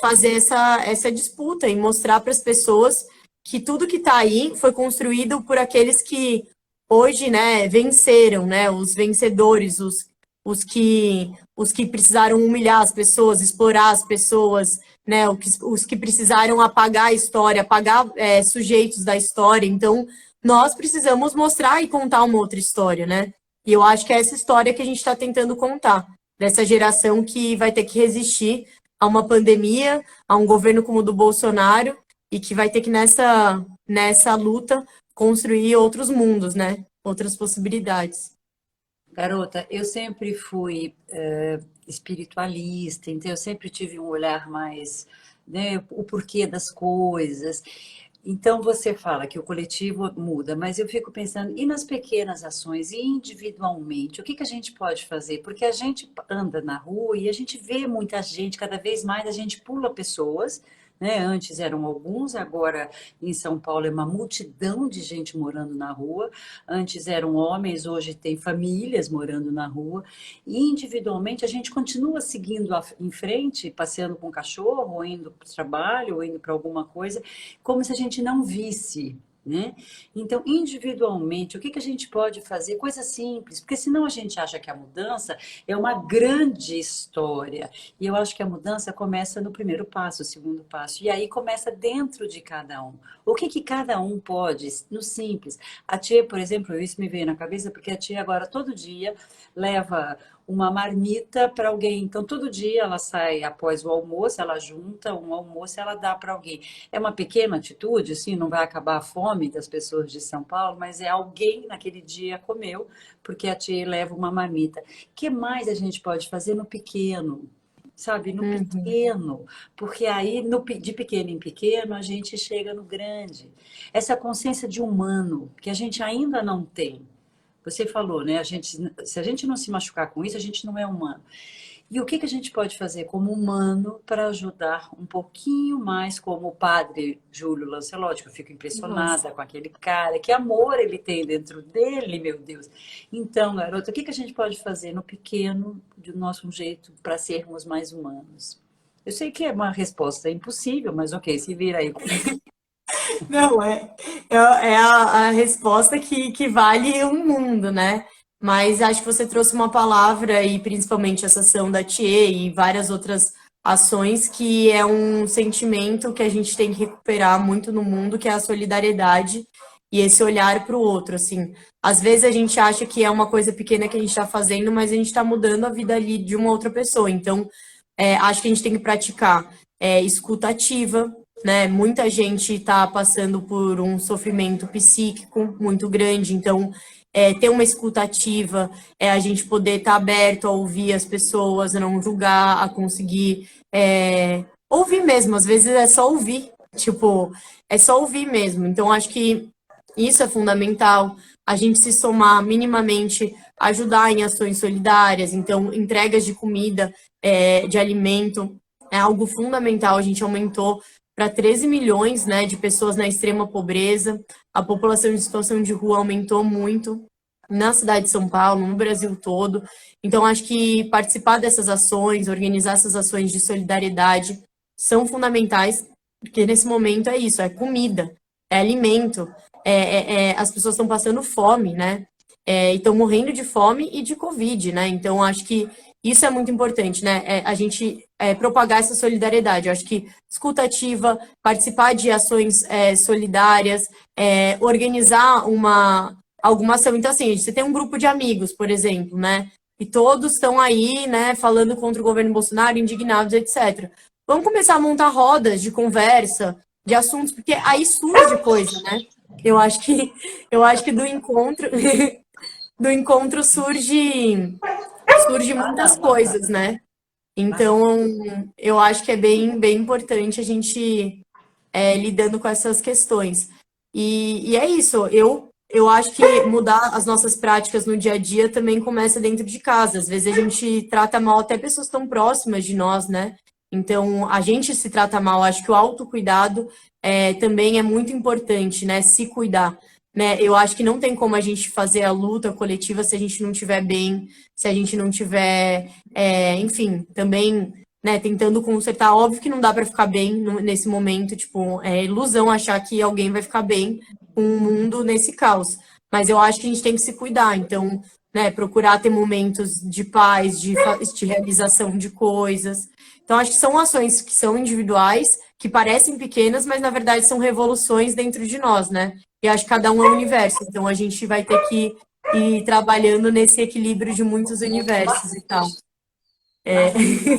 fazer essa disputa e mostrar para as pessoas que tudo que está aí foi construído por aqueles que hoje, né, venceram, né? Os vencedores, os que precisaram humilhar as pessoas, explorar as pessoas, né? Os que precisaram apagar a história, apagar sujeitos da história. Então, nós precisamos mostrar e contar uma outra história, né? E eu acho que é essa história que a gente está tentando contar, dessa geração que vai ter que resistir a uma pandemia, a um governo como o do Bolsonaro, e que vai ter que, nessa luta, construir outros mundos, né? Outras possibilidades. Garota, eu sempre fui espiritualista, então eu sempre tive um olhar mais, né, o porquê das coisas. Então você fala que o coletivo muda, mas eu fico pensando, e nas pequenas ações, e individualmente, o que que a gente pode fazer? Porque a gente anda na rua e a gente vê muita gente, cada vez mais a gente pula pessoas, né? Antes eram alguns, agora em São Paulo é uma multidão de gente morando na rua. Antes eram homens, hoje tem famílias morando na rua. E individualmente a gente continua seguindo em frente, passeando com o cachorro, ou indo para o trabalho, ou indo para alguma coisa, como se a gente não visse, né? Então, individualmente, o que que a gente pode fazer? Coisa simples, porque senão a gente acha que a mudança é uma grande história. E eu acho que a mudança começa no primeiro passo, o segundo passo, e aí começa dentro de cada um. O que que cada um pode, no simples? A tia, por exemplo, isso me veio na cabeça porque a tia agora todo dia leva uma marmita para alguém. Então, todo dia ela sai após o almoço, ela junta um almoço e ela dá para alguém. É uma pequena atitude, assim, não vai acabar a fome das pessoas de São Paulo, mas é alguém naquele dia comeu, porque a tia leva uma marmita. O que mais a gente pode fazer no pequeno? Sabe, no Uhum. pequeno, porque aí de pequeno em pequeno a gente chega no grande. Essa consciência de humano que a gente ainda não tem. Você falou, né? Se a gente não se machucar com isso, a gente não é humano. E o que que a gente pode fazer como humano para ajudar um pouquinho mais, como o padre Júlio Lancelotti, que eu fico Nossa. impressionada com aquele cara, que amor ele tem dentro dele, meu Deus. Então, garota, o que que a gente pode fazer no pequeno, do nosso jeito, para sermos mais humanos? Eu sei que é uma resposta impossível, mas ok, se vira aí. Não, é a resposta que vale um mundo, né? Mas acho que você trouxe uma palavra, e principalmente essa ação da Thier e várias outras ações, que é um sentimento que a gente tem que recuperar muito no mundo, que é a solidariedade e esse olhar para o outro, assim. Às vezes a gente acha que é uma coisa pequena que a gente está fazendo, mas a gente está mudando a vida ali de uma outra pessoa. Então, acho que a gente tem que praticar escuta ativa, né? Muita gente está passando por um sofrimento psíquico muito grande, então ter uma escuta ativa é a gente poder estar aberto a ouvir as pessoas, a não julgar, a conseguir ouvir mesmo. Às vezes é só ouvir, tipo, é só ouvir mesmo. Então acho que isso é fundamental. A gente se somar minimamente, ajudar em ações solidárias, então entregas de comida, de alimento é algo fundamental. A gente aumentou para 13 milhões, né, de pessoas na extrema pobreza. A população em situação de rua aumentou muito. na cidade de São Paulo, no Brasil todo. Então, acho que participar dessas ações, organizar essas ações de solidariedade são fundamentais, porque nesse momento é isso, é comida, é alimento, as pessoas estão passando fome, né? E estão morrendo de fome e de Covid, né? Então, acho que isso é muito importante, né? A gente propagar essa solidariedade. Eu acho que escuta ativa, participar de ações solidárias, organizar alguma ação. Então, assim, você tem um grupo de amigos, por exemplo, né? E todos estão aí, né, falando contra o governo Bolsonaro, indignados, etc. Vamos começar a montar rodas de conversa, de assuntos, porque aí surge coisa, né? Eu acho que, eu acho que do encontro, do encontro surge Ah, muitas não, coisas, né? mas Então, eu acho que é bem importante a gente lidando com essas questões. E é isso, eu acho que mudar as nossas práticas no dia a dia também começa dentro de casa. Às vezes a gente trata mal até pessoas tão próximas de nós, né? Então, a gente se trata mal. Acho que o autocuidado também é muito importante, né? Se cuidar. Né? Eu acho que não tem como a gente fazer a luta coletiva se a gente não estiver bem, se a gente não tiver, enfim, também né, tentando consertar. Óbvio que não dá para ficar bem nesse momento, tipo, é ilusão achar que alguém vai ficar bem com o mundo nesse caos. Mas eu acho que a gente tem que se cuidar, então, né, procurar ter momentos de paz, de realização de coisas. Então, acho que são ações que são individuais, que parecem pequenas, mas na verdade são revoluções dentro de nós, né? E acho que cada um é um universo, então a gente vai ter que ir trabalhando nesse equilíbrio de muitos universos e tal. mas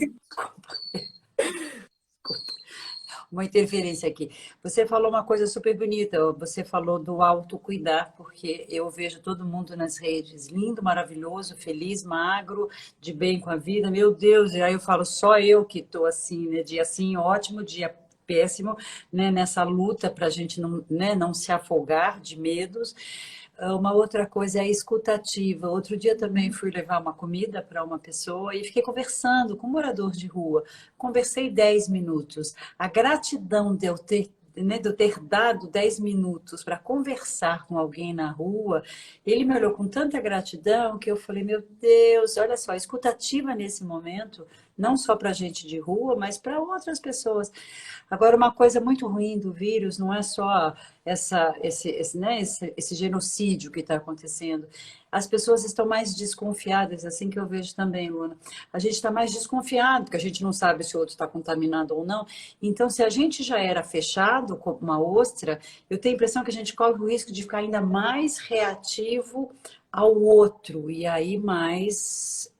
uma interferência aqui. Você falou uma coisa super bonita, você falou do autocuidar, porque eu vejo todo mundo nas redes lindo, maravilhoso, feliz, magro, de bem com a vida, meu Deus, e aí eu falo, só eu que estou assim, né? Dia assim, ótimo, dia péssimo, né? Nessa luta para a gente não, né? Não se afogar de medos. Uma outra coisa é a escutativa. Outro dia também fui levar uma comida para uma pessoa e fiquei conversando com um morador de rua. Conversei 10 minutos. A gratidão de eu ter, né, de eu ter dado 10 minutos para conversar com alguém na rua, ele me olhou com tanta gratidão que eu falei, meu Deus, olha só, escutativa nesse momento, não só para gente de rua, mas para outras pessoas. Agora, uma coisa muito ruim do vírus não é só esse genocídio que está acontecendo. As pessoas estão mais desconfiadas, assim que eu vejo também, Luna. A gente está mais desconfiado, porque a gente não sabe se o outro está contaminado ou não. Então, se a gente já era fechado como uma ostra, eu tenho a impressão que a gente corre o risco de ficar ainda mais reativo ao outro, e aí mais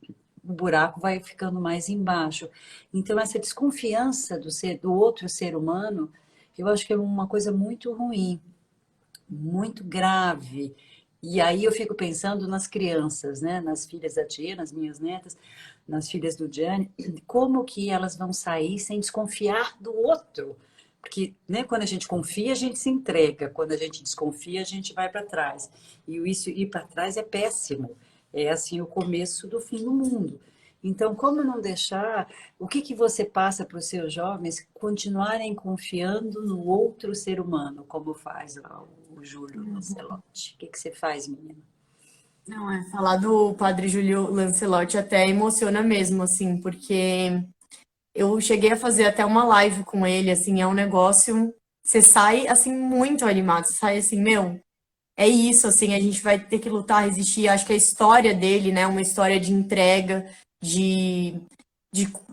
o buraco vai ficando mais embaixo. Então, essa desconfiança do outro ser humano, eu acho que é uma coisa muito ruim, muito grave. E aí eu fico pensando nas crianças, né? Nas filhas da tia, nas minhas netas, nas filhas do Gianni, como que elas vão sair sem desconfiar do outro? Porque, né, quando a gente confia, a gente se entrega. Quando a gente desconfia, a gente vai para trás. E isso ir para trás é péssimo. É assim o começo do fim do mundo. Então, como não deixar, o que que você passa para os seus jovens continuarem confiando no outro ser humano, como faz lá o Júlio Lancelotti? O que que você faz, menina? Não, falar do Padre Júlio Lancelotti até emociona mesmo, assim, porque eu cheguei a fazer até uma live com ele, assim, é um negócio, você sai, assim, muito animado, você sai assim, meu, é isso, assim, a gente vai ter que lutar, resistir, acho que a história dele, né, uma história de entrega, de,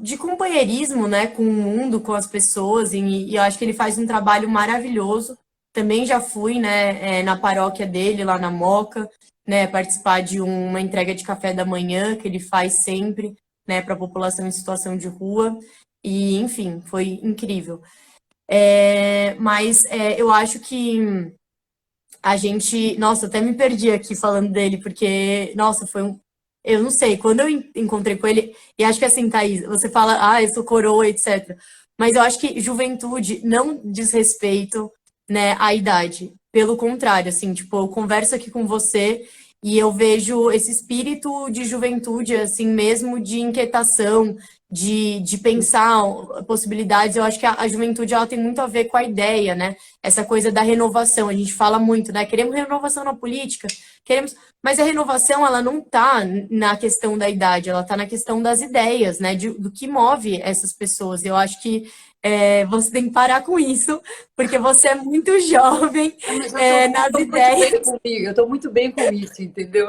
de companheirismo, né, com o mundo, com as pessoas, e eu acho que ele faz um trabalho maravilhoso, também já fui, né, na paróquia dele, lá na Moca, né, participar de uma entrega de café da manhã que ele faz sempre, né, para a população em situação de rua. E, enfim, foi incrível. Mas eu acho que a gente. Nossa, até me perdi aqui falando dele, porque, nossa, foi um. Eu não sei, quando eu encontrei com ele, e acho que assim, Thaís, você fala, ah, eu sou coroa, etc. Mas eu acho que juventude não diz respeito, né, à idade. Pelo contrário, assim, tipo, eu converso aqui com você e eu vejo esse espírito de juventude, assim, mesmo de inquietação, de pensar possibilidades. Eu acho que a juventude, ela tem muito a ver com a ideia, né? Essa coisa da renovação. A gente fala muito, né? Queremos renovação na política, queremos. Mas a renovação, ela não está na questão da idade, ela está na questão das ideias, né? Do que move essas pessoas. Eu acho que você tem que parar com isso, porque você é muito jovem Mas nas tô muito bem ideias. comigo, eu estou muito bem com isso, entendeu?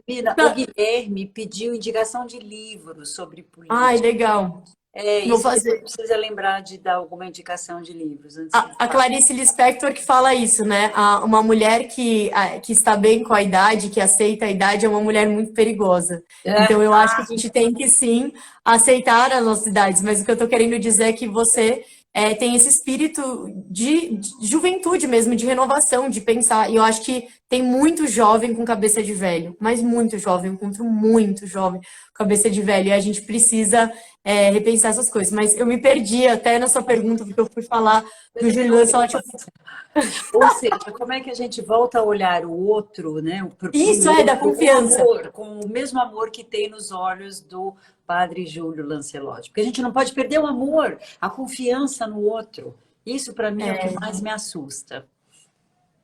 Menina, o Guilherme pediu indicação de livros sobre Ai, política. legal. É Vou isso, você fazer. precisa lembrar de dar alguma indicação de livros antes que ele A faça. Clarice Lispector que fala isso, né? Uma mulher que está bem com a idade, que aceita a idade, é uma mulher muito perigosa. É, Então, eu acho que a gente tem que, sim, aceitar as nossas idades. Mas o que eu estou querendo dizer é que você tem esse espírito de juventude mesmo, de renovação, de pensar. E eu acho que tem muito jovem com cabeça de velho, mas muito jovem, eu encontro muito jovem com cabeça de velho. E a gente precisa repensar essas coisas. Mas eu me perdi até na sua pergunta, porque eu fui falar mas do é Júlio tão Lancelotti. Ou seja, como é que a gente volta a olhar o outro, né, para Isso o é da outro com confiança. amor, com o mesmo amor que tem nos olhos do padre Júlio Lancelotti? Porque a gente não pode perder o amor, a confiança no outro. Isso, para mim, é o que mais me assusta.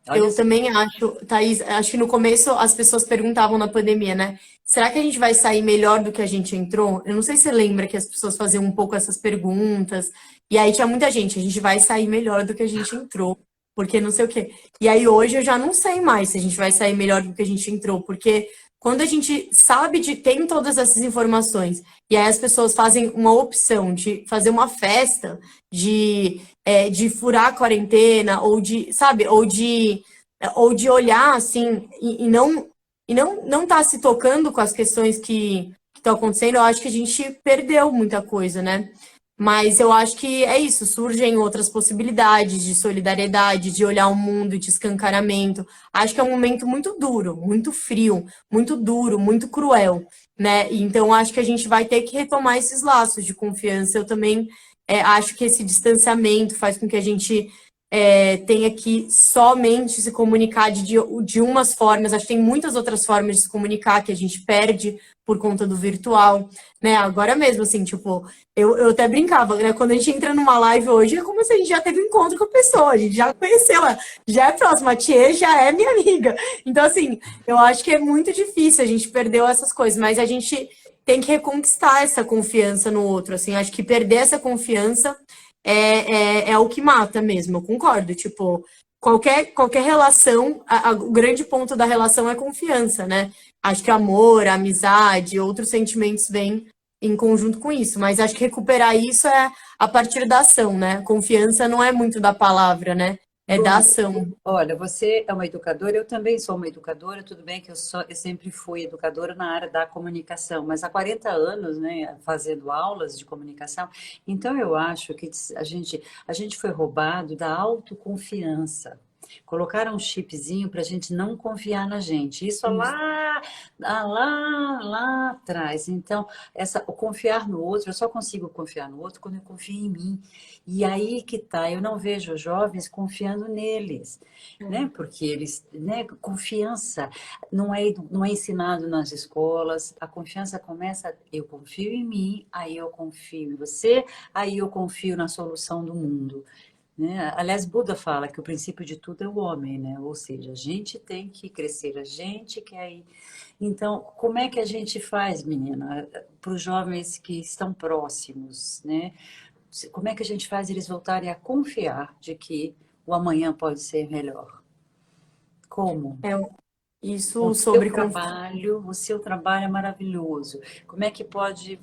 Olha Eu só. também acho, Thaís, acho que no começo as pessoas perguntavam na pandemia, né? Será que a gente vai sair melhor do que a gente entrou? Eu não sei se você lembra que as pessoas faziam um pouco essas perguntas. E aí tinha muita gente, a gente vai sair melhor do que a gente entrou, porque não sei o quê. E aí hoje eu já não sei mais se a gente vai sair melhor do que a gente entrou, porque quando a gente sabe de tem todas essas informações, e aí as pessoas fazem uma opção de fazer uma festa, de furar a quarentena, ou de, sabe, ou de olhar assim e não tá se tocando com as questões que estão acontecendo, eu acho que a gente perdeu muita coisa, né? Mas eu acho que é isso, surgem outras possibilidades de solidariedade, de olhar o mundo, de escancaramento. Acho que é um momento muito duro, muito frio, muito duro, muito cruel, né? Então acho que a gente vai ter que retomar esses laços de confiança. Eu também acho que esse distanciamento faz com que a gente tenha que somente se comunicar de umas formas. Acho que tem muitas outras formas de se comunicar que a gente perde por conta do virtual, né? Agora mesmo, assim, tipo, eu até brincava, né? Quando a gente entra numa live hoje, é como se a gente já teve um encontro com a pessoa, a gente já conheceu ela, já é próxima, a Tia já é minha amiga. Então, assim, eu acho que é muito difícil, a gente perdeu essas coisas, mas a gente tem que reconquistar essa confiança no outro, assim, acho que perder essa confiança é o que mata mesmo, eu concordo. Tipo, qualquer relação, o grande ponto da relação é confiança, né? Acho que amor, amizade, outros sentimentos vêm em conjunto com isso, mas acho que recuperar isso é a partir da ação, né? Confiança não é muito da palavra, né? É da Bruna, ação. olha, você é uma educadora, eu também sou uma educadora, tudo bem que eu sempre fui educadora na área da comunicação, mas há 40 anos, né, fazendo aulas de comunicação, então eu acho que a gente foi roubado da autoconfiança. Colocaram um chipzinho para a gente não confiar na gente. Isso lá atrás. Então, o confiar no outro, eu só consigo confiar no outro quando eu confio em mim. E aí que tá, eu não vejo os jovens confiando neles, né? Porque eles, né? Confiança não é ensinado nas escolas. A confiança começa, eu confio em mim, aí eu confio em você, aí eu confio na solução do mundo, né? Aliás, Buda fala que o princípio de tudo é o homem, né? Ou seja, a gente tem que crescer, a gente quer ir. Então, como é que a gente faz, menina, para os jovens que estão próximos, né? Como é que a gente faz eles voltarem a confiar de que o amanhã pode ser melhor? Como? É Com isso sobre confiança. o seu trabalho é maravilhoso. Como é que pode,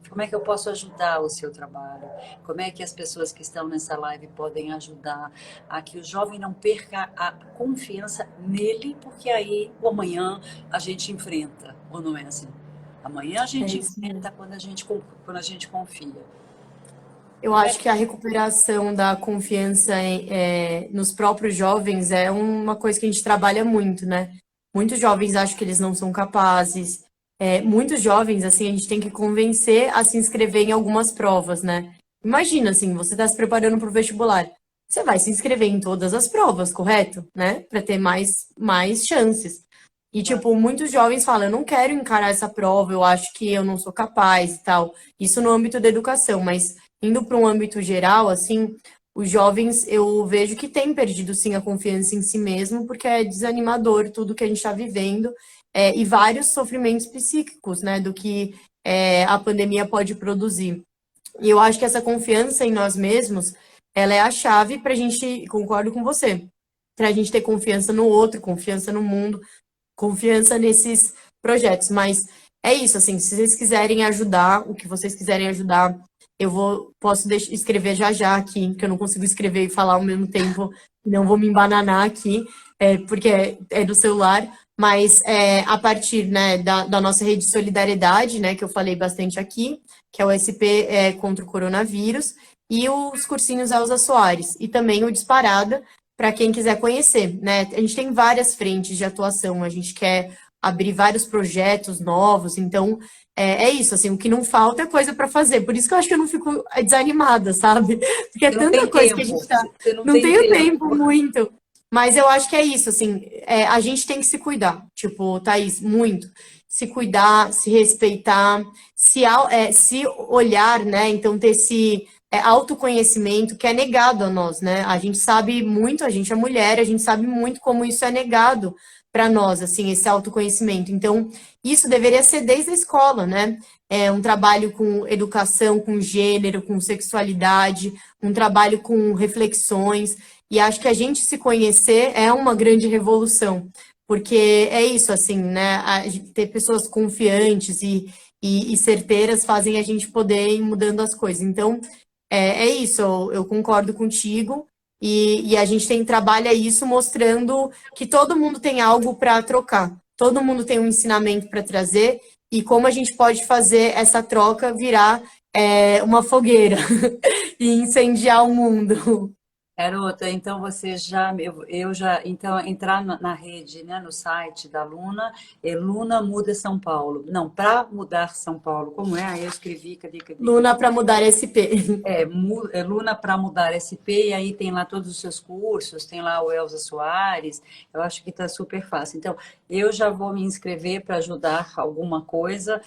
como é que eu posso ajudar o seu trabalho? Como é que as pessoas que estão nessa live podem ajudar a que o jovem não perca a confiança nele, porque aí o amanhã a gente enfrenta, ou não é assim? Amanhã a É gente isso mesmo. enfrenta quando a gente confia. Eu Como é acho que que a recuperação da confiança nos próprios jovens é uma coisa que a gente trabalha muito, né? Muitos jovens acham que eles não são capazes. Muitos jovens, assim, a gente tem que convencer a se inscrever em algumas provas, né? Imagina, assim, você está se preparando para o vestibular. Você vai se inscrever em todas as provas, correto? Né? Para ter mais chances. E, tipo, muitos jovens falam, eu não quero encarar essa prova, eu acho que eu não sou capaz e tal. Isso no âmbito da educação, mas indo para um âmbito geral, assim, os jovens, eu vejo que têm perdido, sim, a confiança em si mesmo, porque é desanimador tudo que a gente está vivendo, e vários sofrimentos psíquicos, né, do que a pandemia pode produzir. E eu acho que essa confiança em nós mesmos, ela é a chave para a gente, concordo com você, para a gente ter confiança no outro, confiança no mundo, confiança nesses projetos. Mas é isso, assim, se vocês quiserem ajudar, o que vocês quiserem ajudar, posso escrever já já aqui, que eu não consigo escrever e falar ao mesmo tempo, não vou me embananar aqui, porque é do celular. Mas a partir, né, da nossa rede de solidariedade, né, que eu falei bastante aqui, que é o SP contra o coronavírus, e os cursinhos Elza Soares, e também o Disparada, para quem quiser conhecer, né? A gente tem várias frentes de atuação, a gente quer abrir vários projetos novos, então é isso, assim, o que não falta é coisa para fazer, por isso que eu acho que eu não fico desanimada, sabe? Porque é Você não tanta tem coisa que a tempo, gente tá, você não não tem tenho tempo tempo. muito, mas eu acho que é isso, assim, a gente tem que se cuidar, tipo, Thaís, muito, se cuidar, se respeitar, se olhar, né, então ter esse autoconhecimento que é negado a nós, né? A gente sabe muito, a gente é mulher, a gente sabe muito como isso é negado para nós, assim, esse autoconhecimento. Então, isso deveria ser desde a escola, né? É um trabalho com educação, com gênero, com sexualidade, um trabalho com reflexões. E acho que a gente se conhecer é uma grande revolução, porque é isso, assim, né? Ter pessoas confiantes e certeiras fazem a gente poder ir mudando as coisas. Então, é isso, eu concordo contigo. E a gente trabalha isso mostrando que todo mundo tem algo para trocar, todo mundo tem um ensinamento para trazer, e como a gente pode fazer essa troca virar uma fogueira e incendiar o mundo. Garota, então você já, eu já, então entrar na rede, né, no site da Luna, Luna Muda São Paulo. Não, para mudar São Paulo, como é? Aí eu escrevi, cadê? Luna para mudar SP. É Luna para mudar SP, e aí tem lá todos os seus cursos, tem lá o Elza Soares, eu acho que está super fácil. Então, eu já vou me inscrever para ajudar alguma coisa,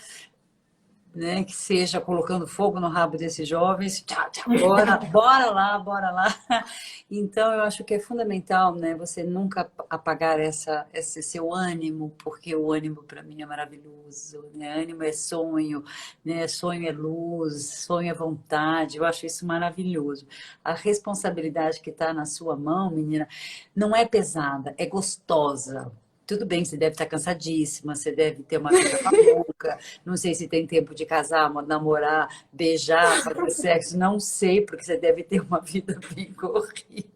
né, que seja colocando fogo no rabo desses jovens. Tchau, tchau, bora, bora lá, bora lá. Então, eu acho que é fundamental, né, você nunca apagar esse seu ânimo, porque o ânimo para mim é maravilhoso, né? Ânimo é sonho, né? Sonho é luz, sonho é vontade. Eu acho isso maravilhoso. A responsabilidade que está na sua mão, menina, não é pesada, é gostosa. Tudo bem, você deve estar cansadíssima, você deve ter uma vida maluca, não sei se tem tempo de casar, namorar, beijar, fazer sexo, não sei, porque você deve ter uma vida bem corrida.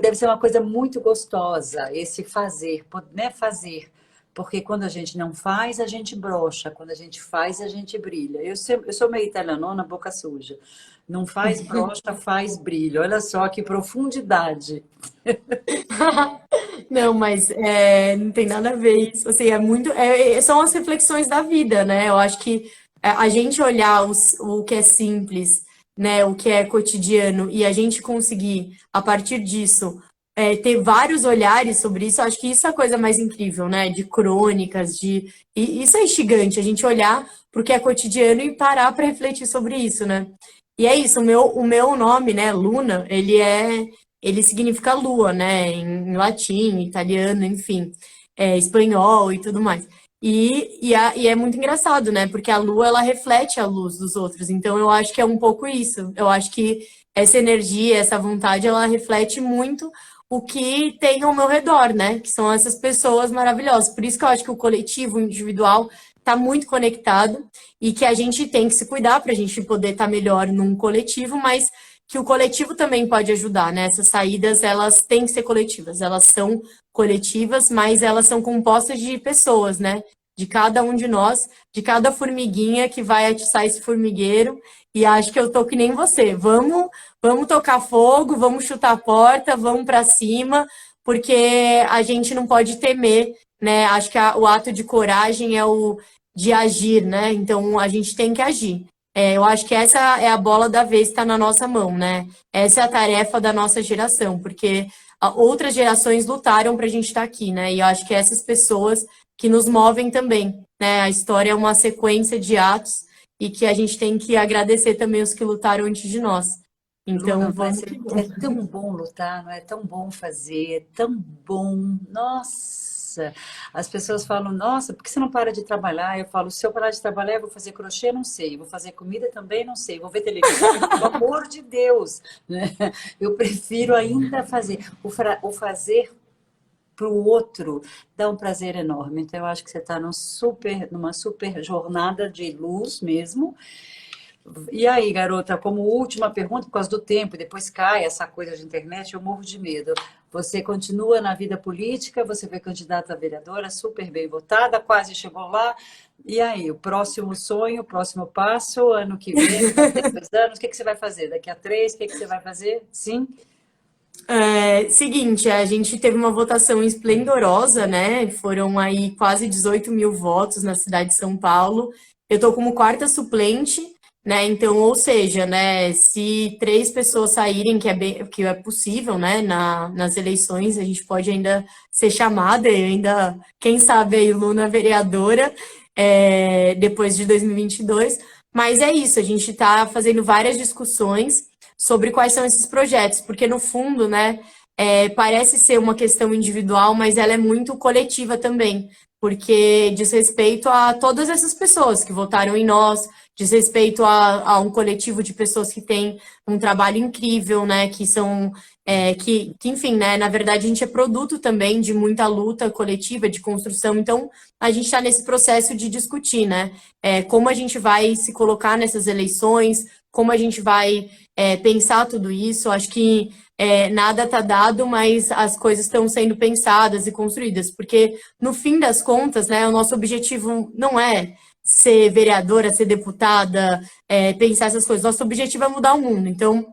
Deve ser uma coisa muito gostosa, esse fazer, né? Fazer. Porque quando a gente não faz, a gente brocha. Quando a gente faz, a gente brilha. Eu sou meio italianona, boca suja. Não faz brocha, faz brilho. Olha só que profundidade. Não, mas não tem nada a ver isso. Assim, são as reflexões da vida, né? Eu acho que a gente olhar o que é simples, né? O que é cotidiano e a gente conseguir, a partir disso, ter vários olhares sobre isso, eu acho que isso é a coisa mais incrível, né? De crônicas, e isso é instigante, a gente olhar para o que é cotidiano e parar para refletir sobre isso, né? E é isso, o meu nome, né, Luna, ele significa lua, né, em latim, italiano, enfim, espanhol e tudo mais. E é muito engraçado, né, porque a lua, ela reflete a luz dos outros, então eu acho que é um pouco isso, eu acho que essa energia, essa vontade, ela reflete muito o que tem ao meu redor, né, que são essas pessoas maravilhosas, por isso que eu acho que o coletivo, o individual, está muito conectado, e que a gente tem que se cuidar para a gente poder estar melhor num coletivo, mas que o coletivo também pode ajudar, né? Essas saídas, elas têm que ser coletivas, elas são coletivas, mas elas são compostas de pessoas, né? De cada um de nós, de cada formiguinha que vai atiçar esse formigueiro, e acho que eu tô que nem você. Vamos tocar fogo, vamos chutar a porta, vamos para cima, porque a gente não pode temer, né? Acho que o ato de coragem é o de agir, né? Então a gente tem que agir. Eu acho que essa é a bola da vez que está na nossa mão, né? Essa é a tarefa da nossa geração, porque outras gerações lutaram para a gente estar aqui, né? E eu acho que essas pessoas que nos movem também, né? A história é uma sequência de atos e que a gente tem que agradecer também os que lutaram antes de nós. Então, Luna, vamos mas que é vamos. tão bom lutar, não é tão bom fazer, é tão bom. Nossa, as pessoas falam, nossa, por que você não para de trabalhar? Eu falo, se eu parar de trabalhar, eu vou fazer crochê, não sei, vou fazer comida também, não sei, vou ver televisão, pelo amor de Deus, né? Eu prefiro ainda fazer. O fazer para o outro dá um prazer enorme. Então, eu acho que você está numa super jornada de luz mesmo. E aí, garota, como última pergunta, por causa do tempo, depois cai essa coisa de internet, eu morro de medo. Você continua na vida política, você foi candidata a vereadora, super bem votada, quase chegou lá. E aí, o próximo sonho, o próximo passo, ano que vem, daqui a 2 anos, o que que você vai fazer? Daqui a 3, o que que você vai fazer? Sim? Seguinte, a gente teve uma votação esplendorosa, né? Foram aí quase 18 mil votos na cidade de São Paulo. Eu tô como quarta suplente, né? Então, ou seja, né? Se 3 pessoas saírem, que é possível, né? Nas eleições, a gente pode ainda ser chamada e ainda, quem sabe, aí Luna vereadora, depois de 2022. Mas é isso, a gente está fazendo várias discussões sobre quais são esses projetos, porque no fundo, né, parece ser uma questão individual, mas ela é muito coletiva também, porque diz respeito a todas essas pessoas que votaram em nós, diz respeito a um coletivo de pessoas que têm um trabalho incrível, né, que são, enfim, né, na verdade a gente é produto também de muita luta coletiva, de construção, então a gente está nesse processo de discutir, né, como a gente vai se colocar nessas eleições, como a gente vai pensar tudo isso. Acho que nada está dado, mas as coisas estão sendo pensadas e construídas, porque no fim das contas, né, o nosso objetivo não é ser vereadora, ser deputada, pensar essas coisas. Nosso objetivo é mudar o mundo. Então,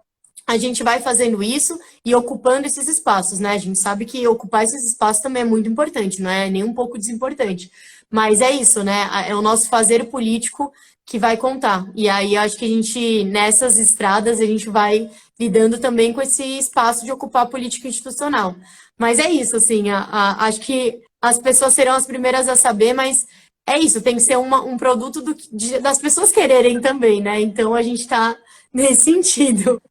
a gente vai fazendo isso e ocupando esses espaços, né? A gente sabe que ocupar esses espaços também é muito importante, não é nem um pouco desimportante. Mas é isso, né? É o nosso fazer político que vai contar. E aí acho que a gente, nessas estradas, a gente vai lidando também com esse espaço de ocupar a política institucional. Mas é isso, assim, acho que as pessoas serão as primeiras a saber, mas é isso, tem que ser um produto das pessoas quererem também, né? Então a gente está nesse sentido,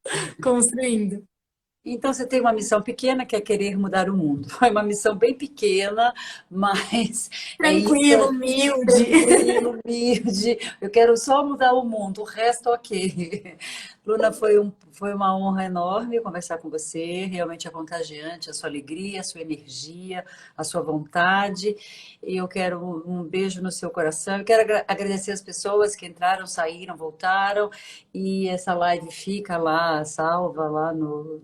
construindo. Então, você tem uma missão pequena que é querer mudar o mundo. É uma missão bem pequena, mas é isso, Tranquilo, humilde. tranquilo, humilde. Eu quero só mudar o mundo, o resto, ok. Luna, foi uma honra enorme conversar com você. Realmente é contagiante a sua alegria, a sua energia, a sua vontade. E eu quero um beijo no seu coração. Eu quero agradecer as pessoas que entraram, saíram, voltaram. E essa live fica lá, salva lá no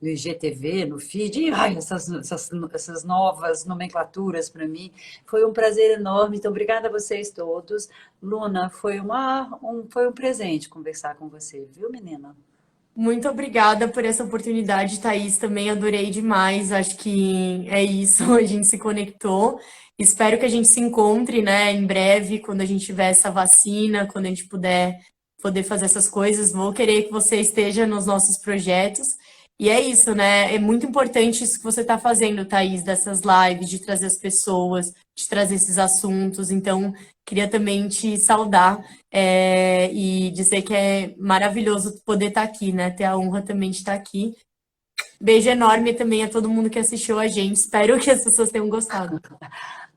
IGTV, no feed. Ai, essas novas nomenclaturas para mim. Foi um prazer enorme. Então, obrigada a vocês todos. Luna, foi um presente conversar com você, viu, menina? Muito obrigada por essa oportunidade, Thaís. Também adorei demais. Acho que é isso, a gente se conectou. Espero que a gente se encontre, né, em breve, quando a gente tiver essa vacina, quando a gente puder poder fazer essas coisas. Vou querer que você esteja nos nossos projetos. E é isso, né? É muito importante isso que você está fazendo, Thaís, dessas lives, de trazer as pessoas, de trazer esses assuntos. Então, queria também te saudar e dizer que é maravilhoso poder estar aqui, né? Ter a honra também de estar aqui. Beijo enorme também a todo mundo que assistiu a gente. Espero que as pessoas tenham gostado.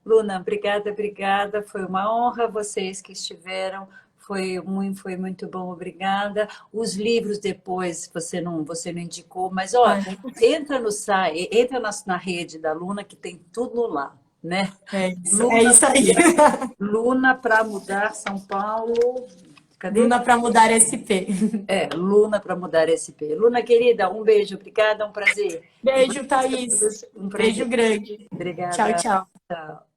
Luna, obrigada, obrigada. Foi uma honra vocês que estiveram. Foi muito bom, obrigada. Os livros depois você não indicou, mas ó, Ai, entra no site, entra na rede da Luna que tem tudo lá, né? é Luna, isso aí. Luna para mudar São Paulo. Não Cadê? dá para mudar SP. Luna para mudar SP. Luna, querida, um beijo, obrigada, um prazer. E Beijo, vocês Thaís. todos, um Beijo prazer. grande. Tchau, Obrigada. tchau. Tchau.